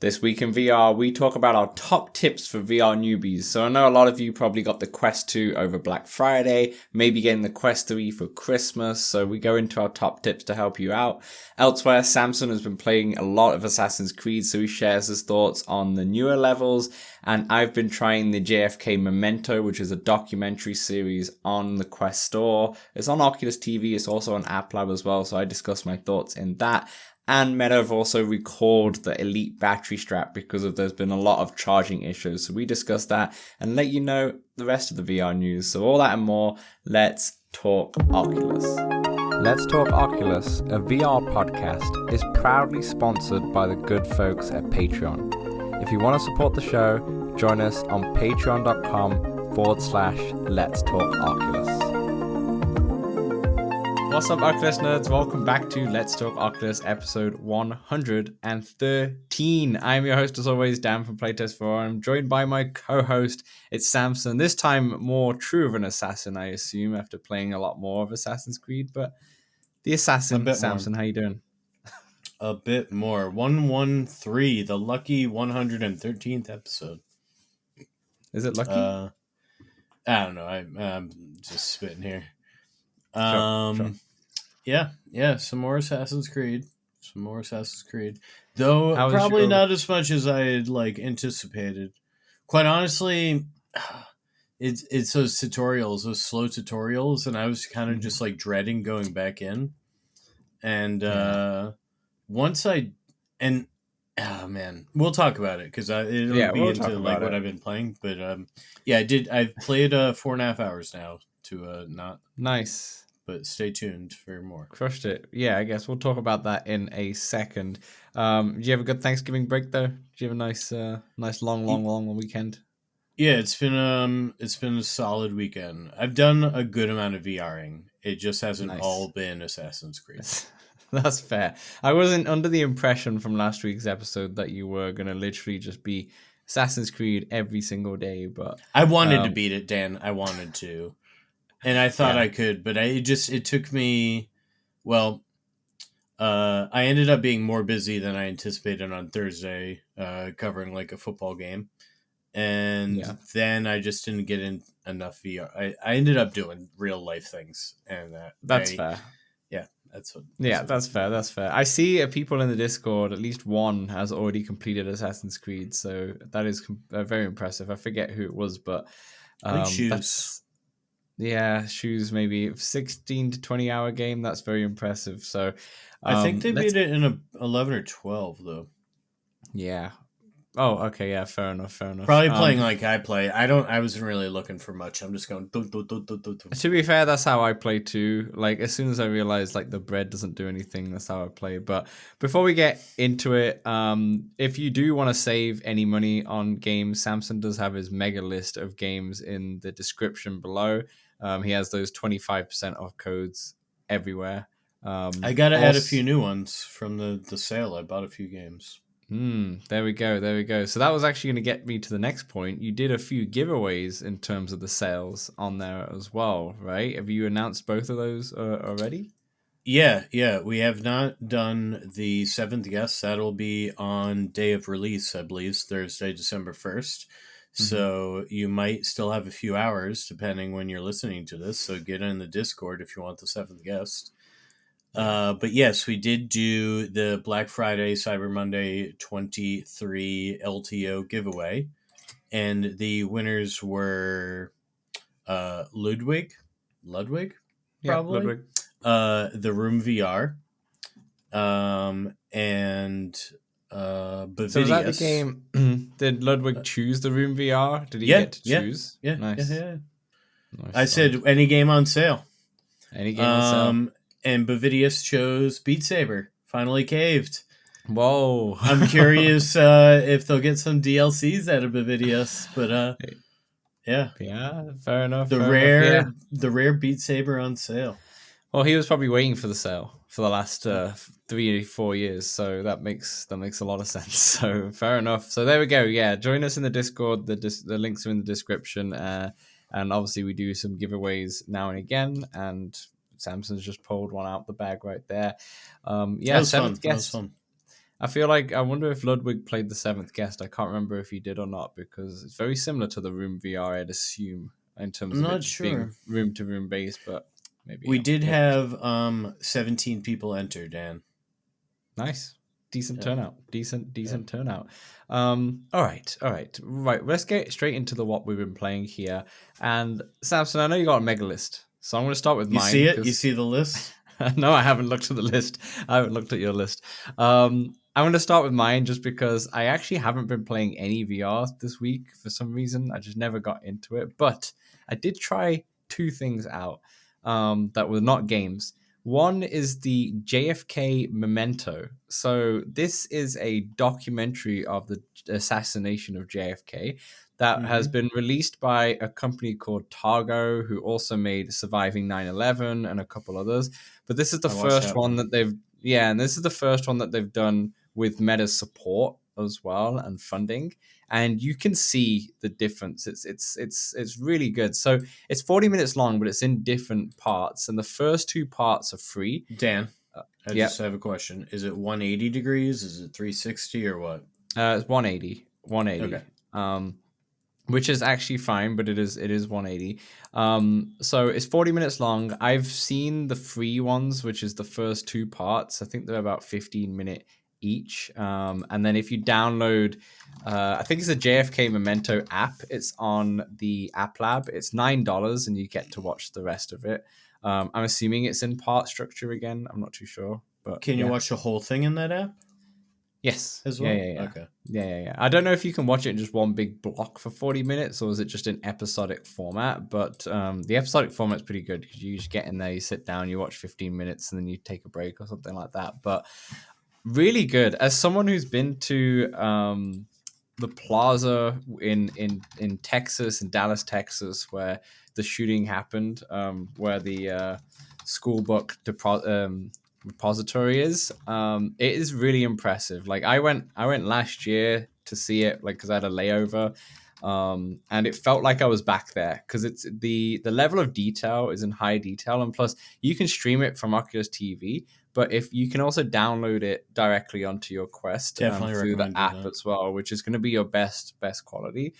This week in VR, we talk about our top tips for VR newbies. So I know a lot of you probably got the Quest 2 over Black Friday, maybe getting the Quest 3 for Christmas. So we go into our top tips to help you out. Elsewhere, Samson has been playing a lot of Assassin's Creed, so he shares his thoughts on the newer levels. And I've been trying the JFK Memento, which is a documentary series on the Quest store. It's on Oculus TV. It's also on App Lab as well. So I discuss my thoughts in that. And Meta have also recalled the Elite battery strap because there's been a lot of charging issues. So we discuss that and let you know the rest of the VR news. So all that and more, let's talk Oculus. Let's Talk Oculus, a VR podcast, is proudly sponsored by the good folks at Patreon. If you want to support the show, join us on patreon.com/Let's Talk Oculus. What's up, Oculus nerds? Welcome back to Let's Talk Oculus episode 113. I'm your host, as always, Dan from Playtest4. I'm joined by my co-host, it's Samson. This time, more true of an assassin, I assume, after playing a lot more of Assassin's Creed. But the assassin, Samson, how you doing? A bit more. 113, the lucky 113th episode. Is it lucky? I don't know. I'm just spitting here. Sure. Yeah, some more Assassin's Creed. Though probably not as much as I had anticipated. Quite honestly, it's those tutorials, those slow tutorials, and I was kind of just dreading going back in. And once oh man, we'll talk about it because it'll be into what I've been playing. But I've played 4.5 hours now to not nice. But stay tuned for more. Crushed it. Yeah, I guess we'll talk about that in a second. Did you have a good Thanksgiving break though? Did you have a nice long weekend? Yeah, it's been a solid weekend. I've done a good amount of VRing. It just hasn't all been Assassin's Creed. That's fair. I wasn't under the impression from last week's episode that you were gonna literally just be Assassin's Creed every single day, but I wanted to beat it, Dan. I wanted to. And I thought I could, but it took me, I ended up being more busy than I anticipated on Thursday, covering a football game. And then I just didn't get in enough VR. I ended up doing real life things. And that's fair. Yeah, that's fair. That's fair. I see people in the Discord, at least one has already completed Assassin's Creed. So that is very impressive. I forget who it was, but I think Shoes. Yeah, Shoes, maybe 16 to 20 hour game. That's very impressive. So I think they beat it in 11 or 12 though. Yeah. Oh, okay. Yeah, fair enough. Probably playing like I play. I wasn't really looking for much. I'm just going. To be fair, that's how I play too. As soon as I realize the bread doesn't do anything, that's how I play. But before we get into it, if you do want to save any money on games, Samson does have his mega list of games in the description below. He has those 25% off codes everywhere. I got to add a few new ones from the sale. I bought a few games. There we go. So that was actually going to get me to the next point. You did a few giveaways in terms of the sales on there as well, right? Have you announced both of those already? Yeah. We have not done the 7th guest. That'll be on day of release, I believe, Thursday, December 1st. So you might still have a few hours, depending when you're listening to this. So get in the Discord if you want the 7th guest. But yes, we did do the Black Friday, Cyber Monday 23 LTO giveaway. And the winners were Ludwig, probably. Yeah, Ludwig. The Room VR. And Bavidius. So was that the game? Did Ludwig choose the Room VR? Did he get to choose? Yeah. Nice. Nice. I said any game on sale. Any game on sale. And Bavidius chose Beat Saber. Finally caved. Whoa. I'm curious if they'll get some DLCs out of Bavidius, but yeah. Yeah, fair enough. The rare Beat Saber on sale. Well, he was probably waiting for the sale for the last 3-4 years, so that makes a lot of sense. So fair enough. So there we go. Yeah, join us in the Discord. The links are in the description, and obviously we do some giveaways now and again. And Samson's just pulled one out the bag right there. Yeah, 7th guest. I feel like I wonder if Ludwig played the Seventh Guest. I can't remember if he did or not because it's very similar to the Room VR, I'd assume, in terms I'm of it not just being sure. room to room based. But maybe We did maybe have 17 people enter, Dan. nice, decent Yeah. turnout, decent Yeah. turnout. All right. Let's get straight into the what we've been playing here. And Samson, I know you got a mega list, so I'm going to start with You see mine it? You because see the list? no, I haven't looked at the list. I haven't looked at your list. I'm going to start with mine just because I actually haven't been playing any VR this week for some reason. I just never got into it. But I did try two things out that were not games. One is the JFK Memento. So this is a documentary of the assassination of JFK that has Mm-hmm. been released by a company called Targo, who also made Surviving 9/11 and a couple others. But this is the I watched first that one one. that they've and this is the first one that they've done with Meta's support as well and funding, and you can see the difference. It's really good. So it's 40 minutes long, but it's in different parts, and the first two parts are free. Dan, I Yep, just have a question. Is it 180 degrees? Is it 360 or what? it's 180, 180. Okay. Which is actually fine, but it is 180. So it's 40 minutes long. I've seen the free ones, which is the first two parts. I think they're about 15-minute each. And then if you download, I think it's a JFK Memento app. It's on the App Lab. It's $9, and you get to watch the rest of it. I'm assuming it's in part structure again. I'm not too sure, but Can you yeah. watch the whole thing in that app Yes. as Yeah, well? yeah, yeah. Okay. Yeah. I don't know if you can watch it in just one big block for 40 minutes or is it just in episodic format, but the episodic format's pretty good because you just get in there, you sit down, you watch 15 minutes and then you take a break or something like that. But really good. As someone who's been to the plaza in Texas, in Dallas, Texas, where the shooting happened, where the school book repository is, it is really impressive. Like I went last year to see it, like because I had a layover, and it felt like I was back there because it's the level of detail is in high detail, and plus you can stream it from Oculus TV, but if you can also download it directly onto your Quest Definitely through the recommend doing app that. as well, which is going to be your best quality.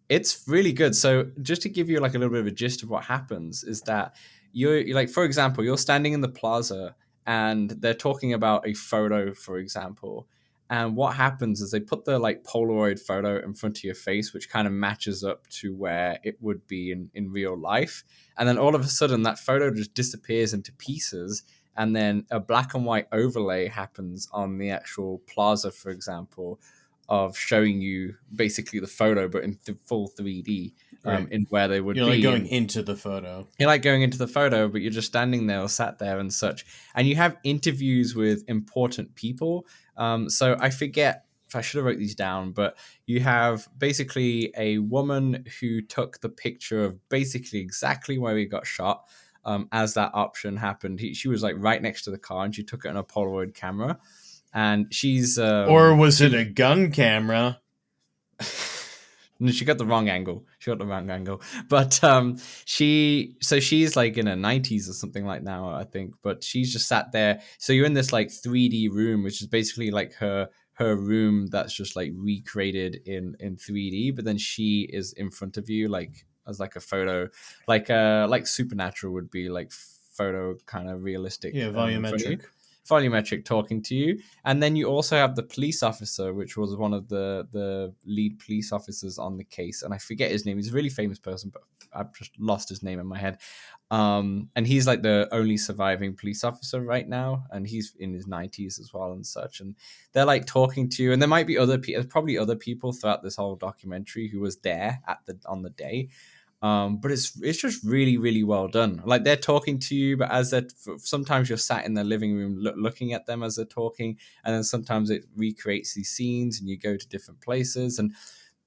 It's really good. So just to give you like a little bit of a gist of what happens is that you're like, for example, you're standing in the plaza and they're talking about a photo, for example. And what happens is they put the like Polaroid photo in front of your face, which kind of matches up to where it would be in real life. And then all of a sudden that photo just disappears into pieces. And then a black and white overlay happens on the actual plaza, for example, of showing you basically the photo, but in full 3D, Right. in where they would You're be. like going And into the photo. you're like going into the photo, but you're just standing there or sat there and such. And you have interviews with important people. So I forget if I should have wrote these down, but you have basically a woman who took the picture of basically exactly where he got shot. As that option happened, she was like right next to the car, and she took it on a Polaroid camera. And she's Or was it a gun camera? no, she got the wrong angle. But she's like in her 90s or something like now, I think. But she's just sat there. So you're in this like 3D room, which is basically like her room that's just like recreated in 3D. But then she is in front of you, like as like a photo, like Supernatural would be like photo kind of realistic Yeah, in front of you. volumetric. Volumetric talking to you, and then you also have the police officer, which was one of the lead police officers on the case, and I forget his name. He's a really famous person, but I've just lost his name in my head. And he's like the only surviving police officer right now, and he's in his 90s as well and such. And they're like talking to you, and there might be probably other people throughout this whole documentary who was there on the day. But it's just really, really well done. Like they're talking to you, but as sometimes you're sat in their living room looking at them as they're talking, and then sometimes it recreates these scenes, and you go to different places. And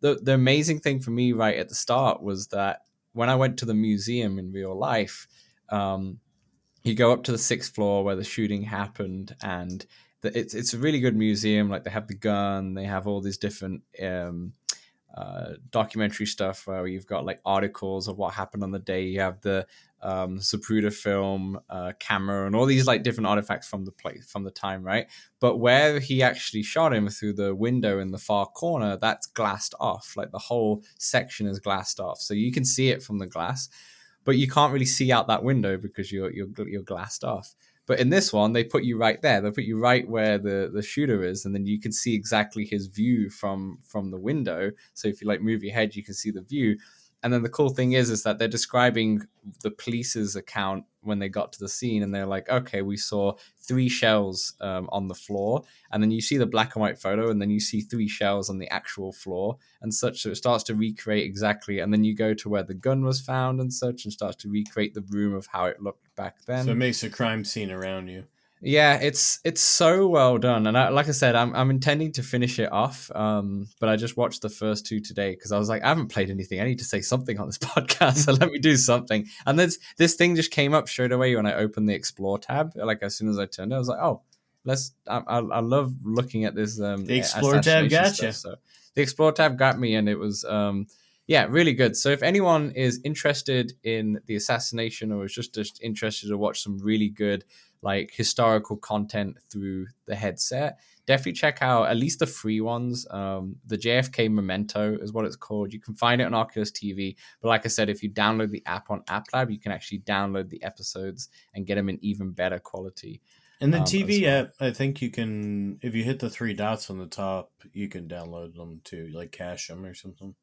the amazing thing for me right at the start was that when I went to the museum in real life, you go up to the sixth floor where the shooting happened, and it's a really good museum. Like they have the gun, they have all these different documentary stuff where you've got like articles of what happened on the day. You have the Zapruder film camera and all these like different artifacts from the time, right? But where he actually shot him through the window in the far corner, that's glassed off. Like the whole section is glassed off, so you can see it from the glass, but you can't really see out that window because you're glassed off. But in this one, they put you right there. They put you right where the shooter is, and then you can see exactly his view from the window. So if you like move your head, you can see the view. And then the cool thing is that they're describing the police's account when they got to the scene, and they're like, okay, we saw 3 shells on the floor, and then you see the black and white photo, and then you see 3 shells on the actual floor and such. So it starts to recreate exactly, and then you go to where the gun was found and such, and starts to recreate the room of how it looked back then. So it makes a crime scene around you. Yeah, it's so well done, and like I said, I'm intending to finish it off. But I just watched the first 2 today because I was like, I haven't played anything. I need to say something on this podcast, so let me do something. And this thing just came up straight away when I opened the Explore tab. Like as soon as I turned it, I was like, oh, I love looking at this. The Explore tab gotcha. So the Explore tab got me, and it was yeah, really good. So if anyone is interested in the assassination or is just interested to watch some really good like historical content through the headset, definitely check out at least the free ones. The JFK Memento is what it's called. You can find it on Oculus TV. But like I said, if you download the app on App Lab, you can actually download the episodes and get them in even better quality. And the TV app, I think you can, if you hit the 3 dots on the top, you can download them to like cache them or something.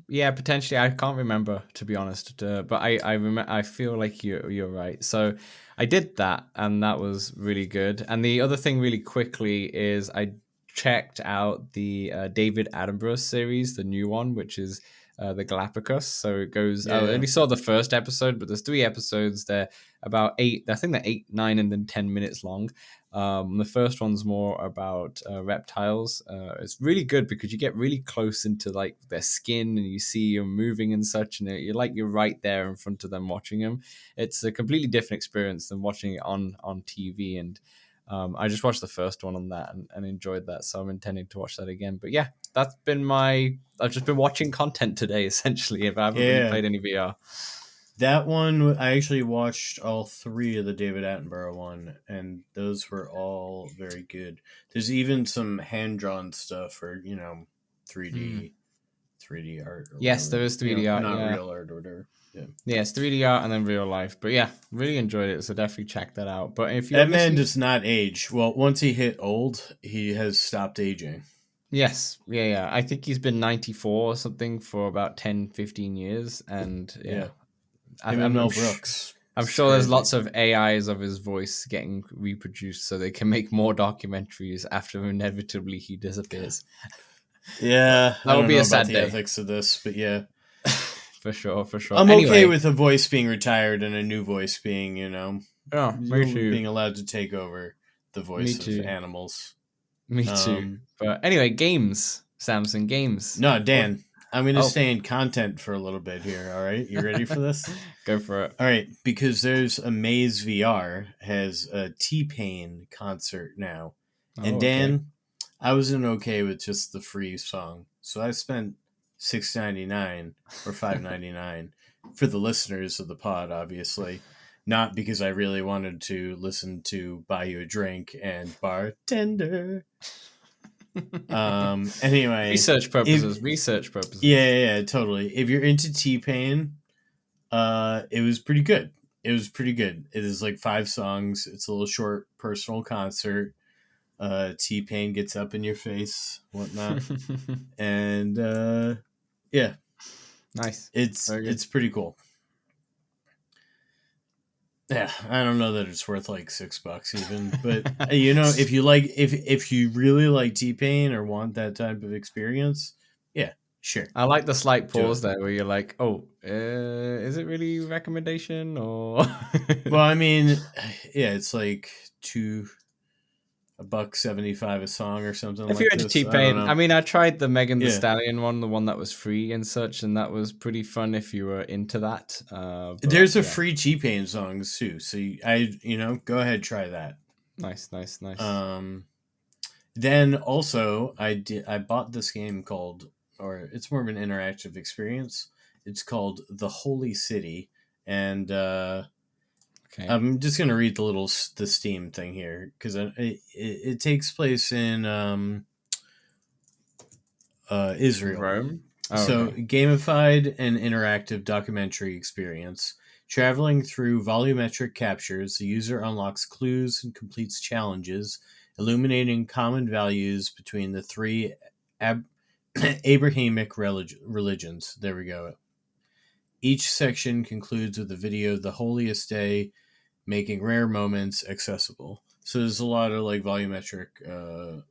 Yeah, potentially. I can't remember, to be honest, but I feel like you're right. So I did that, and that was really good. And the other thing, really quickly, is I checked out the David Attenborough series, the new one, which is the Galapagos. So it goes. I only saw the first episode, but there's 3 episodes. They're about 8. I think they're 8, 9, and then 10 minutes long. The first one's more about reptiles. It's really good because you get really close into like their skin, and you see them moving and such, and you're right there in front of them watching them. It's a completely different experience than watching it on TV. And I just watched the first one on that and enjoyed that, so I'm intending to watch that again. But yeah, that's been I've just been watching content today essentially, if I haven't really played any VR. That one, I actually watched all 3 of the David Attenborough one, and those were all very good. There's even some hand-drawn stuff, or 3D art. Yes, there is 3D art, not real art or whatever. Yeah, it's 3D art and then real life. But yeah, really enjoyed it, so definitely check that out. But if that man does not age. Well, once he hit old, he has stopped aging. Yes, yeah. I think he's been 94 or something for about 10, 15 years, and I'm Mel Brooks. I'm sure there's lots of AIs of his voice getting reproduced so they can make more documentaries after inevitably he disappears. Yeah, that would be a sad day. The ethics of this, but yeah, for sure. I'm okay with a voice being retired and a new voice being, being allowed to take over the voice of animals. Me too. But anyway, games, Samson, games. No, Dan. I'm going to stay in content for a little bit here, all right? You ready for this? Go for it. All right, because there's Amaze VR has a T-Pain concert now. And Dan, I wasn't okay with just the free song. So I spent $6.99 or $5.99 for the listeners of the pod, obviously. Not because I really wanted to listen to Buy You a Drink and Bartender. Anyway, research purposes. Yeah, totally. If you're into T-Pain, it was pretty good. It is like 5 songs. It's a little short personal concert. T-Pain gets up in your face, whatnot, and yeah, nice. It's pretty cool. Yeah, I don't know that it's worth like $6 even, but if you really like T-Pain or want that type of experience, yeah, sure. I like the slight pause there where you're like, oh, is it really recommendation or? Well, I mean, yeah, it's like $1.75 a song or something. If you're into T-Pain, I mean, I tried the Megan Thee Stallion one, the one that was free and such, and that was pretty fun if you were into that. There's a free T-Pain song too, so go ahead, try that. Nice. Then also I bought this game called or it's more of an interactive experience. It's called The Holy City, and Okay. I'm just gonna read the Steam thing here because it takes place in Israel. Rome. Oh, So, okay. gamified and interactive documentary experience. Traveling through volumetric captures, the user unlocks clues and completes challenges, illuminating common values between the three Abrahamic religions. There we go. Each section concludes with a video of the holiest day, making rare moments accessible. So there's a lot of like volumetric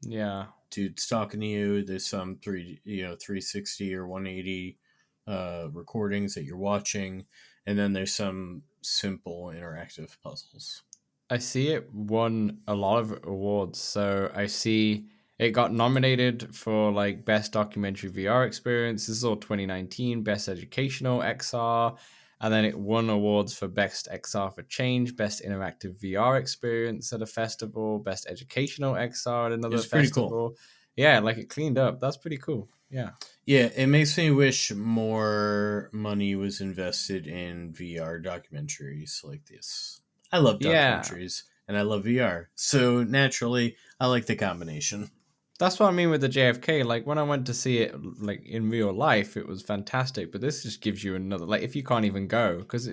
Yeah. dudes talking to you. There's some 360 or 180 recordings that you're watching, and then there's some simple interactive puzzles. I see it won a lot of awards. So I see it got nominated for like best documentary VR experience. This is all 2019. Best educational XR, and then it won awards for best XR for change, best interactive VR experience at a festival, best educational XR at another It's pretty cool. festival. Yeah, like it cleaned up. That's pretty cool. Yeah. Yeah, it makes me wish more money was invested in VR documentaries like this. I love Yeah. documentaries and I love VR. So naturally, I like the combination. That's what I mean with the JFK. Like when I went to see it, like in real life, it was fantastic. But this just gives you another. Like if you can't even go, because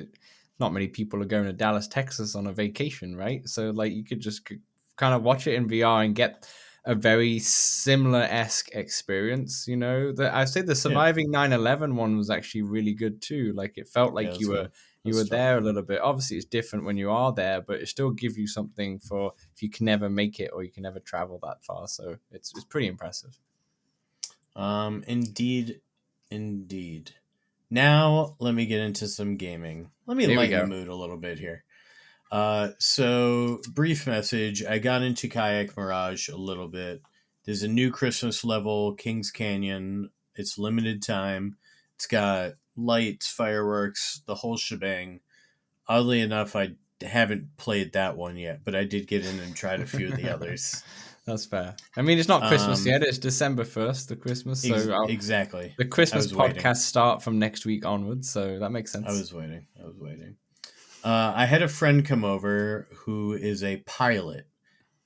not many people are going to Dallas, Texas on a vacation, right? So like you could just kind of watch it in VR and get a very similar esque experience. You know, I'd say the surviving 9/11 one was actually really good too. Like it felt like you were there a little bit. Obviously, it's different when you are there, but it still gives you something for if you can never make it or you can never travel that far. So it's pretty impressive. Indeed. Now let me get into some gaming. Let me lighten the mood a little bit here. So brief message. I got into Kayak Mirage a little bit. There's a new Christmas level, Kings Canyon. It's limited time. It's got lights, fireworks, the whole shebang. Oddly enough, I haven't played that one yet, but I did get in and tried a few of the others. That's fair. I mean, it's not Christmas yet. It's December 1st, the Christmas. So exactly. The Christmas podcast start from next week onwards, so that makes sense. I was waiting. I had a friend come over who is a pilot,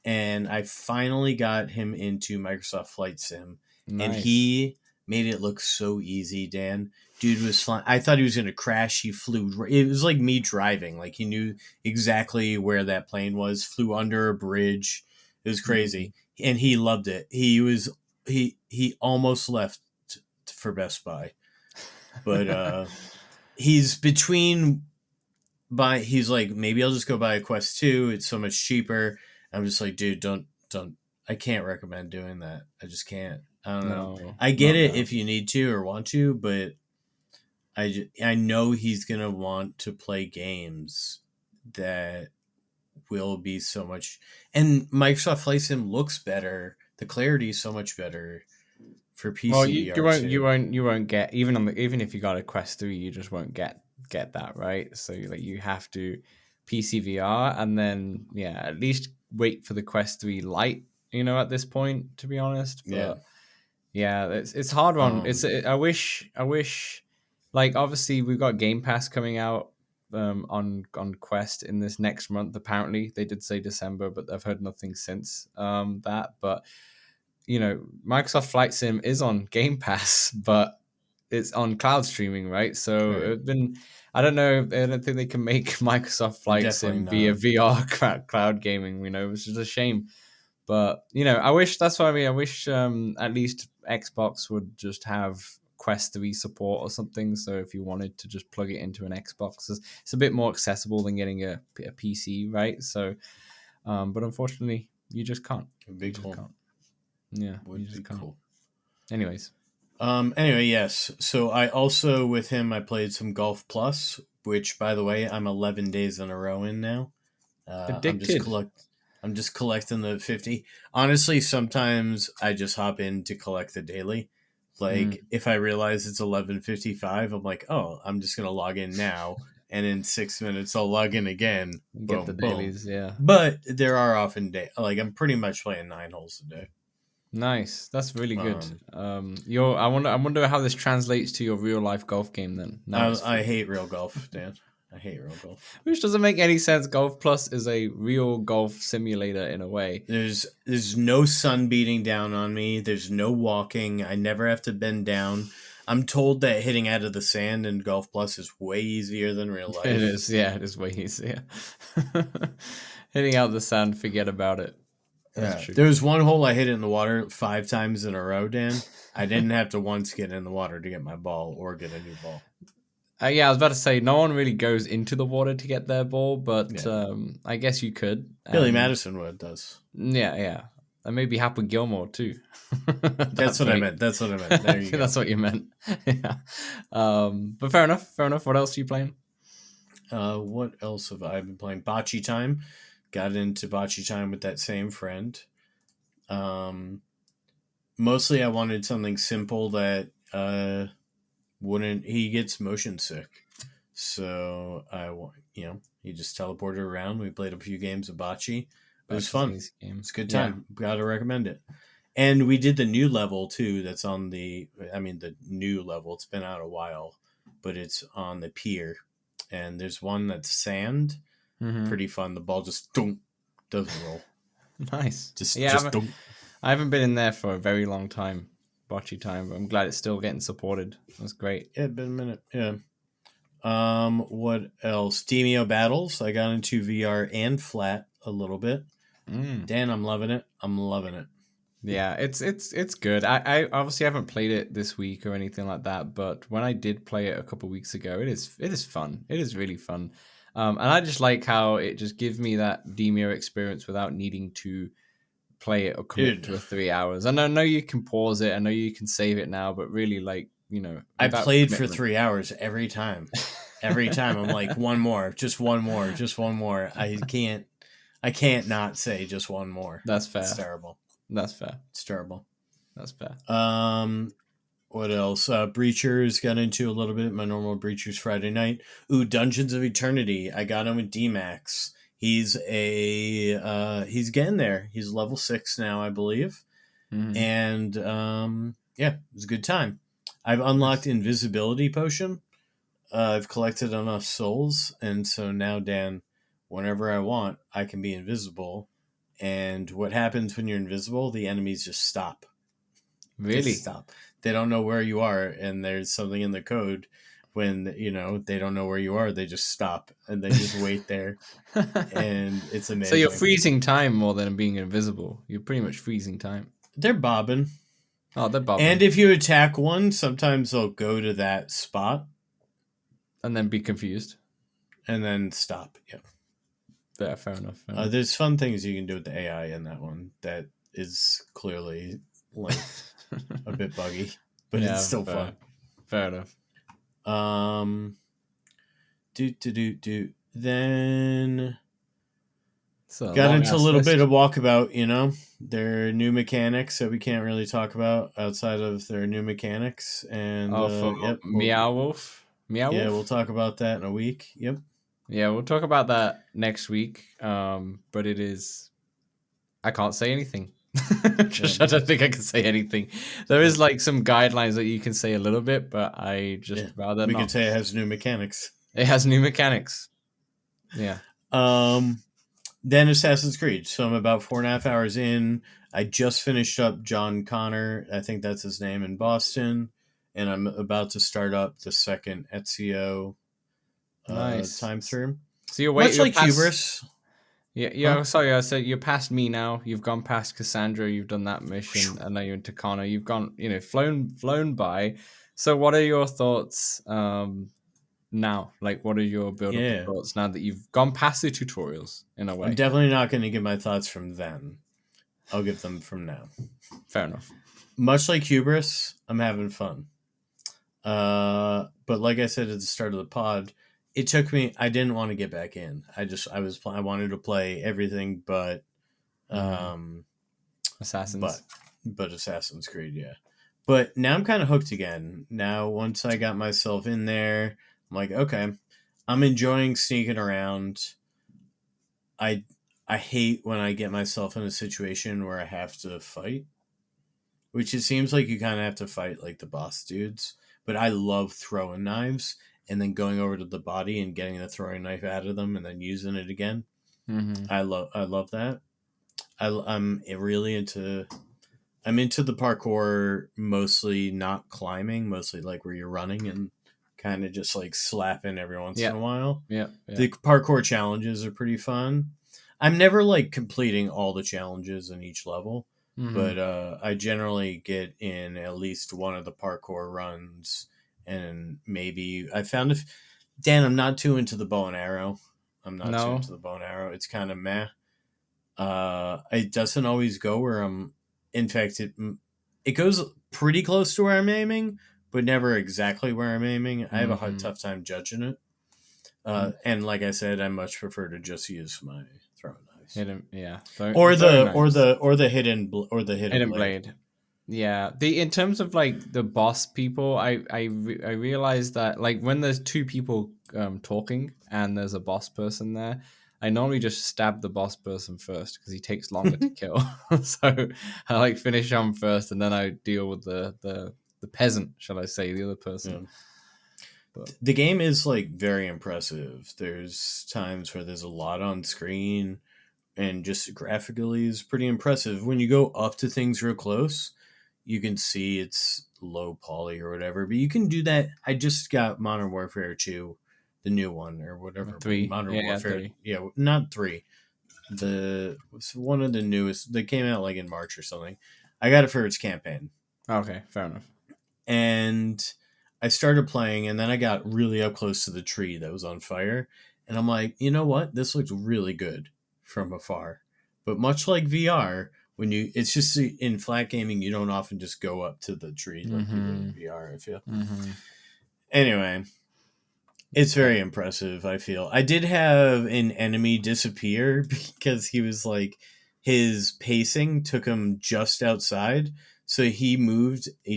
and I finally got him into Microsoft Flight Sim, and he made it look so easy, Dan. Dude was flying. I thought he was going to crash. He flew. It was like me driving. Like he knew exactly where that plane was, flew under a bridge. It was crazy. Mm-hmm. And he loved it. He almost left for Best Buy. But he's between he's like, maybe I'll just go buy a Quest 2. It's so much cheaper. I'm just like, dude, don't. I can't recommend doing that. I just can't. I don't know. I get it if you need to or want to, but I know he's going to want to play games that will be so much. And Microsoft Flight Sim looks better. The clarity is so much better for PC. Well, you won't get even if you got a Quest 3, you just won't get that, right? So like you have to PC VR and then at least wait for the Quest 3 Lite. At this point, to be honest. But, it's a hard one. I wish like obviously we've got Game Pass coming out on Quest in this next month. Apparently they did say December, but I've heard nothing since that. But Microsoft Flight Sim is on Game Pass, but it's on cloud streaming, right? So I don't know. I don't think they can make Microsoft Flight Sim via VR cloud gaming, which is a shame. But, I wish at least Xbox would just have Quest 3 support or something. So if you wanted to just plug it into an Xbox, it's a bit more accessible than getting a PC, right? So, but unfortunately, you just can't. Can't. Yeah, you just can't. Cool. Anyways. Anyway, yes. So I also, with him, I played some Golf Plus, which, by the way, I'm 11 days in a row in now. Addicted. I'm just collecting the 50. Honestly, sometimes I just hop in to collect the daily. Like, if I realize it's 11:55, I'm like, oh, I'm just going to log in now. And in 6 minutes, I'll log in again. Get the dailies, yeah. But there are often days. Like, I'm pretty much playing 9 holes a day. Nice. That's really good. Um, I wonder how this translates to your real life golf game then. Now it's I free. hate real golf, Dan. I hate real golf. Which doesn't make any sense. Golf Plus is a real golf simulator in a way. There's no sun beating down on me. There's no walking. I never have to bend down. I'm told that hitting out of the sand in Golf Plus is way easier than real life. It is, yeah, it is way easier. Hitting out the sand, forget about it. That's true. There was one hole I hit it in the water 5 times in a row, Dan. I didn't have to once get in the water to get my ball or get a new ball. Yeah, I was about to say, no one really goes into the water to get their ball, but Yeah. I guess you could. Billy Madison does. Yeah. And maybe Happy Gilmore too. That's what I meant. That's what I meant. There you go. That's what you meant. Yeah. But fair enough. What else are you playing? What else have I been playing? Bocce Time. Got into Bocce Time with that same friend. Mostly I wanted something simple that he gets motion sick. So he just teleported around. We played a few games of Bocce. It was fun. It's a good time. Yeah. Gotta recommend it. And we did the new level too. That's on the new level. It's been out a while, but it's on the pier. And there's one that's sand. Mm-hmm. Pretty fun. The ball just doesn't roll. Nice. Just I haven't been in there for a very long time. Bocce Time, but I'm glad it's still getting supported. That's great. Yeah, it's been a minute. Yeah. What else? Demio Battles. I got into VR and flat a little bit. Dan, I'm loving it. Yeah, it's good. I obviously haven't played it this week or anything like that, but when I did play it a couple weeks ago, it is fun. It is really fun. And I just like how it just gives me that Demio experience without needing to play it or commit to 3 hours. And I know you can pause it. I know you can save it now, but really, I played for 3 hours every time. Every time I'm like, one more. I can't not say just one more. That's fair. It's terrible. That's fair. It's terrible. That's fair. What else? Breachers got into a little bit. My normal Breachers Friday night. Ooh, Dungeons of Eternity. I got him with D-Max. He's getting there. He's level 6 now, I believe. Mm-hmm. And it was a good time. I've unlocked Invisibility Potion. I've collected enough souls, and so now, Dan, whenever I want, I can be invisible. And what happens when you're invisible? The enemies just stop. Really? Just stop. They don't know where you are, and there's something in the code when, they don't know where you are, they just stop, and they just wait there, and it's amazing. So you're freezing time more than being invisible. You're pretty much freezing time. They're bobbing. Oh, they're bobbing. And if you attack one, sometimes they'll go to that spot. And then be confused. And then stop, Yeah, fair enough. There's fun things you can do with the AI in that one that is clearly a bit buggy, but it's still fun. Fair enough. Then got into a little bit of Walkabout, their new mechanics that we can't really talk about outside of their new mechanics. And Meow Wolf. Yeah, we'll talk about that in a week. Yep. Yeah, we'll talk about that next week. But I can't say anything. I don't think I can say anything. There is some guidelines that you can say a little bit, but I just rather not. We can say it has new mechanics. It has new mechanics. Yeah. Then Assassin's Creed. So I'm about 4.5 hours in. I just finished up John Connor. I think that's his name, in Boston. And I'm about to start up the second Ezio time through. So you're waiting. Much like Hubris. Yeah. Sorry, I said you're past me now. You've gone past Cassandra. You've done that mission, and now you're into Connor. You've gone, flown by. So, what are your thoughts now? What are your build-up thoughts now that you've gone past the tutorials in a way? I'm definitely not going to give my thoughts from then. I'll give them from now. Fair enough. Much like Hubris, I'm having fun. But like I said at the start of the pod, it took me. I didn't want to get back in. I wanted to play everything, but Assassins. But Assassin's Creed, yeah. But now I'm kind of hooked again. Now once I got myself in there, I'm like, okay, I'm enjoying sneaking around. I hate when I get myself in a situation where I have to fight. which it seems like you kind of have to fight like the boss dudes. But I love throwing knives and then going over to the body and getting the throwing knife out of them and then using it again. Mm-hmm. I love that. I'm really into. I'm into the parkour, mostly not climbing, mostly like where you're running and kind of just like slapping every once in a while. Yeah. The parkour challenges are pretty fun. I'm never like completing all the challenges in each level, but I generally get in at least one of the parkour runs, and maybe I found if Dan, I'm not too into the bow and arrow. I'm not too into the bow and arrow. It's kind of meh. It doesn't always go where I'm. In fact, it goes pretty close to where I'm aiming, but never exactly where I'm aiming. I have a tough time judging it. And like I said, I much prefer to just use my throwing knives. Or the hidden blade. Yeah. In terms of like the boss people, I realized that like when there's two people talking and there's a boss person there, I normally just stab the boss person first because he takes longer to kill. So I like finish him first, and then I deal with the peasant, shall I say, the other person. Yeah. But the game is like very impressive. There's times where there's a lot on screen, and just graphically is pretty impressive. When you go up to things real close, you can see it's low poly or whatever. But you can do that. I just got Modern Warfare 2. The new one or whatever. 3. Modern Warfare. 3. Yeah, not 3. It's one of the newest. They came out like in March or something. I got it for its campaign. Okay, fair enough. And I started playing, and then I got really up close to the tree that was on fire. And I'm like, you know what? This looks really good from afar. But much like VR, it's just in flat gaming, you don't often just go up to the tree like you do in VR, I feel. Anyway. It's very impressive, I feel. I did have an enemy disappear because he was like, his pacing took him just outside. So he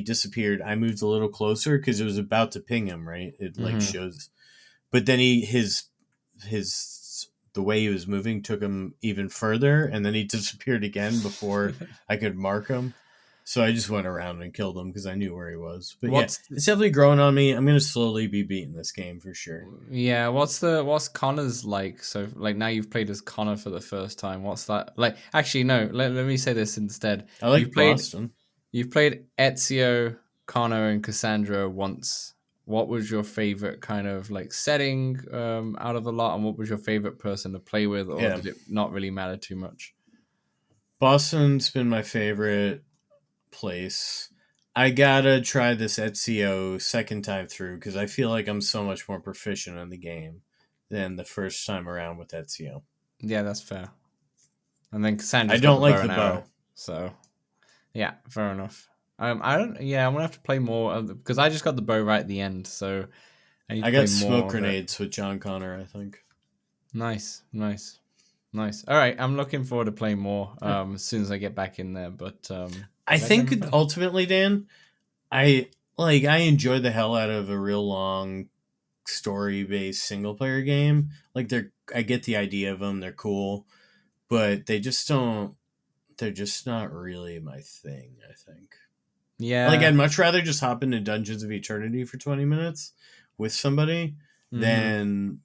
disappeared. I moved a little closer because it was about to ping him, right? It like shows. But then the way he was moving took him even further, and then he disappeared again before I could mark him. So I just went around and killed him because I knew where he was. But it's definitely growing on me. I'm going to slowly be beating this game for sure. Yeah, what's Connor's like? So like now you've played as Connor for the first time. What's that like? Actually, no. Let me say this instead. I like Boston. You've played Ezio, Connor, and Cassandra once. What was your favorite kind of like setting out of the lot, and what was your favorite person to play with, or did it not really matter too much? Boston's been my favorite place. I gotta try this Ezio second time through because I feel like I'm so much more proficient in the game than the first time around with Ezio. Yeah, that's fair. And then Cassandra, I don't like the bow, so yeah, fair enough. I don't. Yeah, I'm gonna have to play more because I just got the bow right at the end, so I got smoke grenades with John Connor, I think. Nice. All right, I'm looking forward to playing more as soon as I get back in there. But I think ultimately, Dan, I enjoy the hell out of a real long story-based single-player game. Like I get the idea of them; they're cool, but they just don't. They're just not really my thing, I think. Yeah. Like I'd much rather just hop into Dungeons of Eternity for 20 minutes with somebody than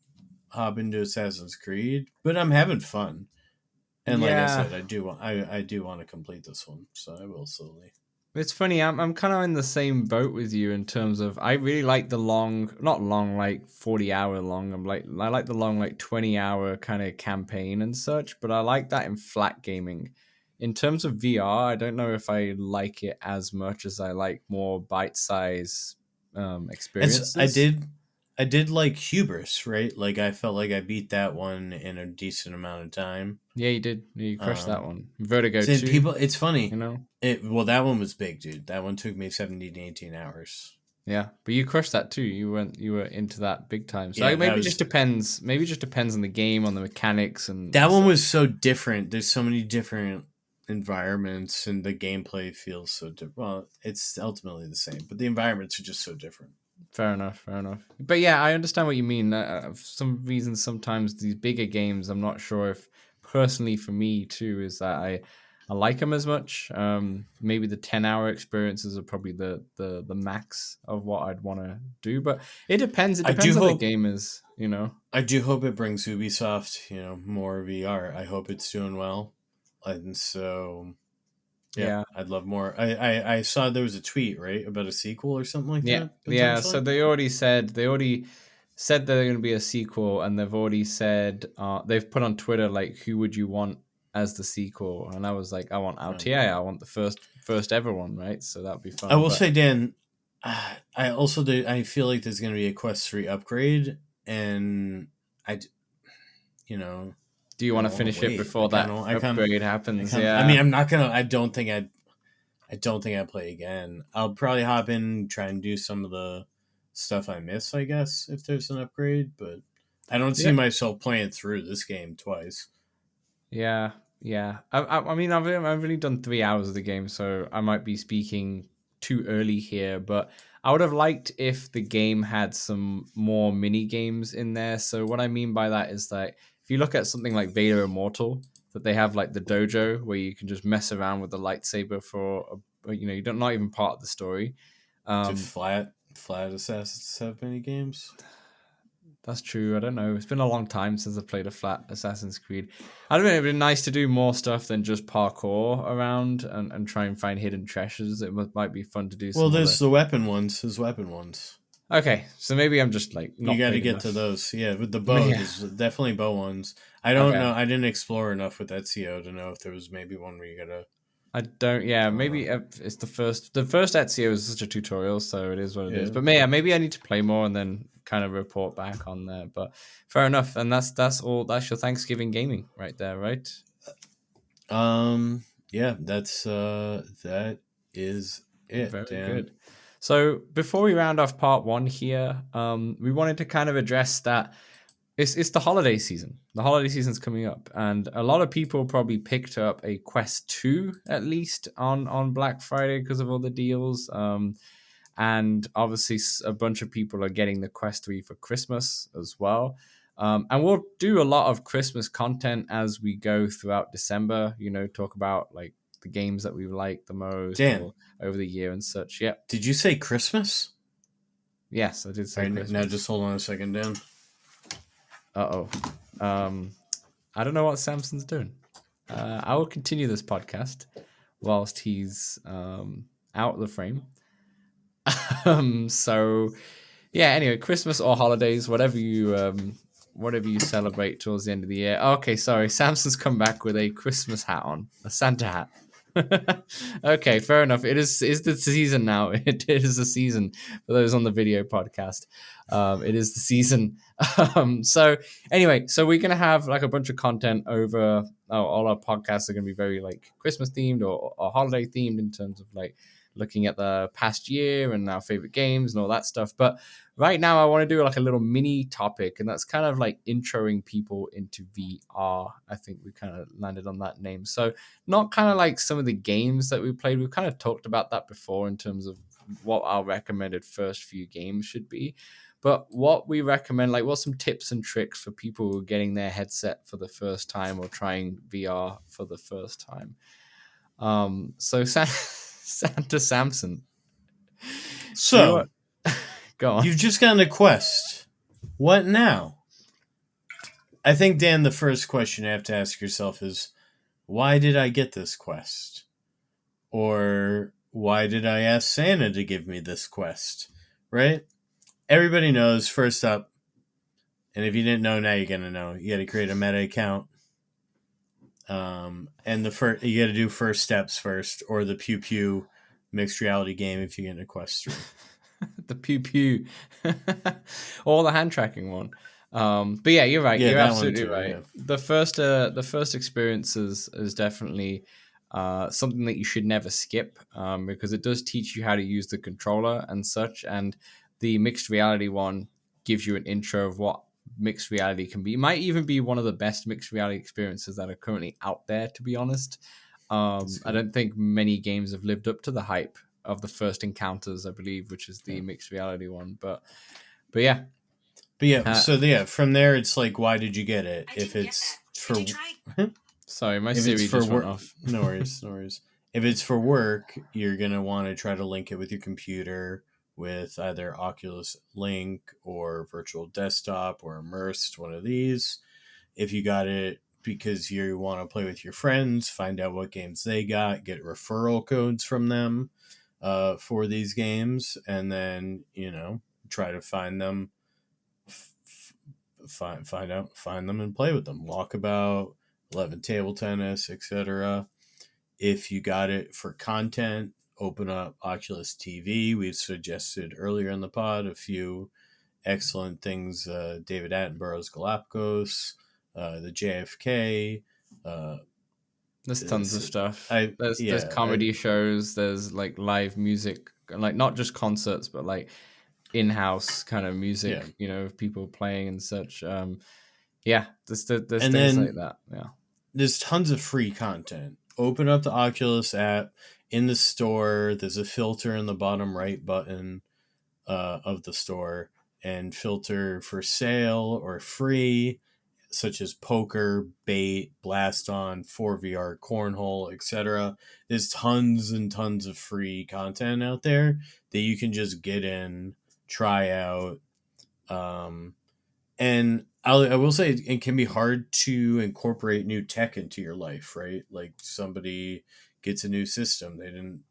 hop into Assassin's Creed, but I'm having fun. And like I said, I do want to complete this one, so I will slowly. It's funny, I'm kind of in the same boat with you in terms of I really like the not long, like 40-hour long. I like the long, like 20-hour kind of campaign and such, but I like that in flat gaming. In terms of VR, I don't know if I like it as much as I like more bite-size experiences. I did like Hubris, right? Like I felt like I beat that one in a decent amount of time. Yeah, you did. You crushed that one. Vertigo 2. It's funny. You know? That one was big, dude. That one took me 17 to 18 hours. Yeah, but you crushed that too. You were into that big time. So maybe it just depends. Maybe it just depends on the game, on the mechanics, and that one was so different. There's so many different environments, and the gameplay feels so different. Well, it's ultimately the same, but the environments are just so different. Fair enough. But yeah, I understand what you mean. For some reason, sometimes these bigger games, I'm not sure if personally for me too, is that I like them as much. Maybe the 10-hour experiences are probably the max of what I'd want to do, but it depends. It I do depends on the hope game is, you know. I do hope it brings Ubisoft, more VR. I hope it's doing well, and so yeah, Yeah. I'd love more. I saw there was a tweet, right, about a sequel or something like Yeah, that yeah. So potentially. they already said they're going to be a sequel, and they've already said they've put on Twitter like, who would you want as the sequel? And I was like, I want LTA. I want the first ever one, right? So that'd be I fun. will But say, Dan, I also do. I feel like there's going to be a Quest 3 upgrade, and I, you know, do you I want to don't want to finish it wait. before that upgrade I happens? kind of. I mean, Yeah, I'm not gonna. I don't think I'd play again. I'll probably hop in, try and do some of the stuff I miss, I guess, if there's an upgrade. But I don't see yeah, myself playing through this game twice. yeah, yeah. I mean, I've only done 3 hours of the game, so I might be speaking too early here, but I would have liked if the game had some more mini games in there. So what I mean by that is that if you look at something like Vader Immortal, that they have like the dojo where you can just mess around with the lightsaber for you don't not even part of the story. Do Um, flat assassins have many games? That's true. I don't know. It's been a long time since I've played a flat Assassin's Creed. I don't know. It'd be nice to do more stuff than just parkour around and try and find hidden treasures. Might be fun to do Well, some there's other. the weapon ones. There's weapon ones. Okay, so maybe I'm just like You not got to played get to enough. those. Yeah, with the bow, Yeah. there's definitely bow ones. I don't Okay. know. I didn't explore enough with that CO to know if there was maybe one where you gotta. I don't. Yeah, I don't maybe know. it's the first. The first Ezio is such a tutorial, so it is what it is. Yeah. But maybe I need to play more and then kind of report back on there. But fair enough. And that's all. That's your Thanksgiving gaming right there, right? Yeah. That is it, Very Dan. good. So before we round off part one here, we wanted to kind of address that it's the holiday season. The holiday season's coming up, and a lot of people probably picked up a Quest 2 at least on Black Friday because of all the deals. And obviously, a bunch of people are getting the Quest 3 for Christmas as well. And we'll do a lot of Christmas content as we go throughout December. Talk about like the games that we like the most Dan, or over the year and such. Yep. did you say Christmas? Yes, I did All say right, now Christmas. just hold on a second, Dan. Uh oh. I don't know what Samson's doing. I will continue this podcast whilst he's out of the frame. So yeah. Anyway, Christmas or holidays, whatever you celebrate towards the end of the year. Okay, sorry. Samson's come back with a Christmas hat on, a Santa hat. Okay, fair enough. It's the season now. It is the season for those on the video podcast. It is the season. So anyway, so we're gonna have like a bunch of content over. All our podcasts are gonna be very like Christmas themed or holiday themed in terms of like looking at the past year and our favorite games and all that stuff. But right now, I want to do like a little mini topic, and that's kind of like introing people into VR. I think we kind of landed on that name. So not kind of like some of the games that we played. We've kind of talked about that before in terms of what our recommended first few games should be. But what we recommend, like what's some tips and tricks for people who are getting their headset for the first time or trying VR for the first time. So Santa Samson. So Go on. you've just gotten a quest. What now? I think, Dan, the first question you have to ask yourself is, why did I get this quest? Or why did I ask Santa to give me this quest? Right? Everybody knows, first up, and if you didn't know, now you're going to know, you got to create a meta account. And you got to do first steps first, or the Pew Pew mixed reality game if you get a quest through. The Pew Pew. Or the hand tracking one. But yeah, you're right. Yeah, you're that absolutely one too, right. yeah. The first experience is definitely something that you should never skip because it does teach you how to use the controller and such. And the mixed reality one gives you an intro of what mixed reality can be. It might even be one of the best mixed reality experiences that are currently out there, to be honest. I don't think many games have lived up to the hype of the first encounters, I believe, which is the mixed reality one. But yeah. But yeah, so yeah, from there it's like, why did you get it? If it's for Sorry, my If it's Siri for just went work, off. no worries, no worries. If it's for work, you're gonna want to try to link it with your computer with either Oculus Link or Virtual Desktop or Immersed, one of these. If you got it because you want to play with your friends, find out what games they got, get referral codes from them for these games, and then try to find them, find them and play with them. Walkabout, 11 table tennis, etc. If you got it for content, open up Oculus TV. We've suggested earlier in the pod a few excellent things: David Attenborough's Galapagos, the JFK. There's tons of stuff. I There's yeah comedy shows. There's like live music, like not just concerts, but like in-house kind of music. Yeah. People playing and such. Yeah, there's And things like then that. Yeah. there's tons of free content. Open up the Oculus app in the store. There's a filter in the bottom right button of the store, and filter for sale or free, such as poker, bait, blast on, 4VR, cornhole, etc. There's tons and tons of free content out there that you can just get in, try out. And I will say it can be hard to incorporate new tech into your life, right? Like somebody gets a new system. They didn't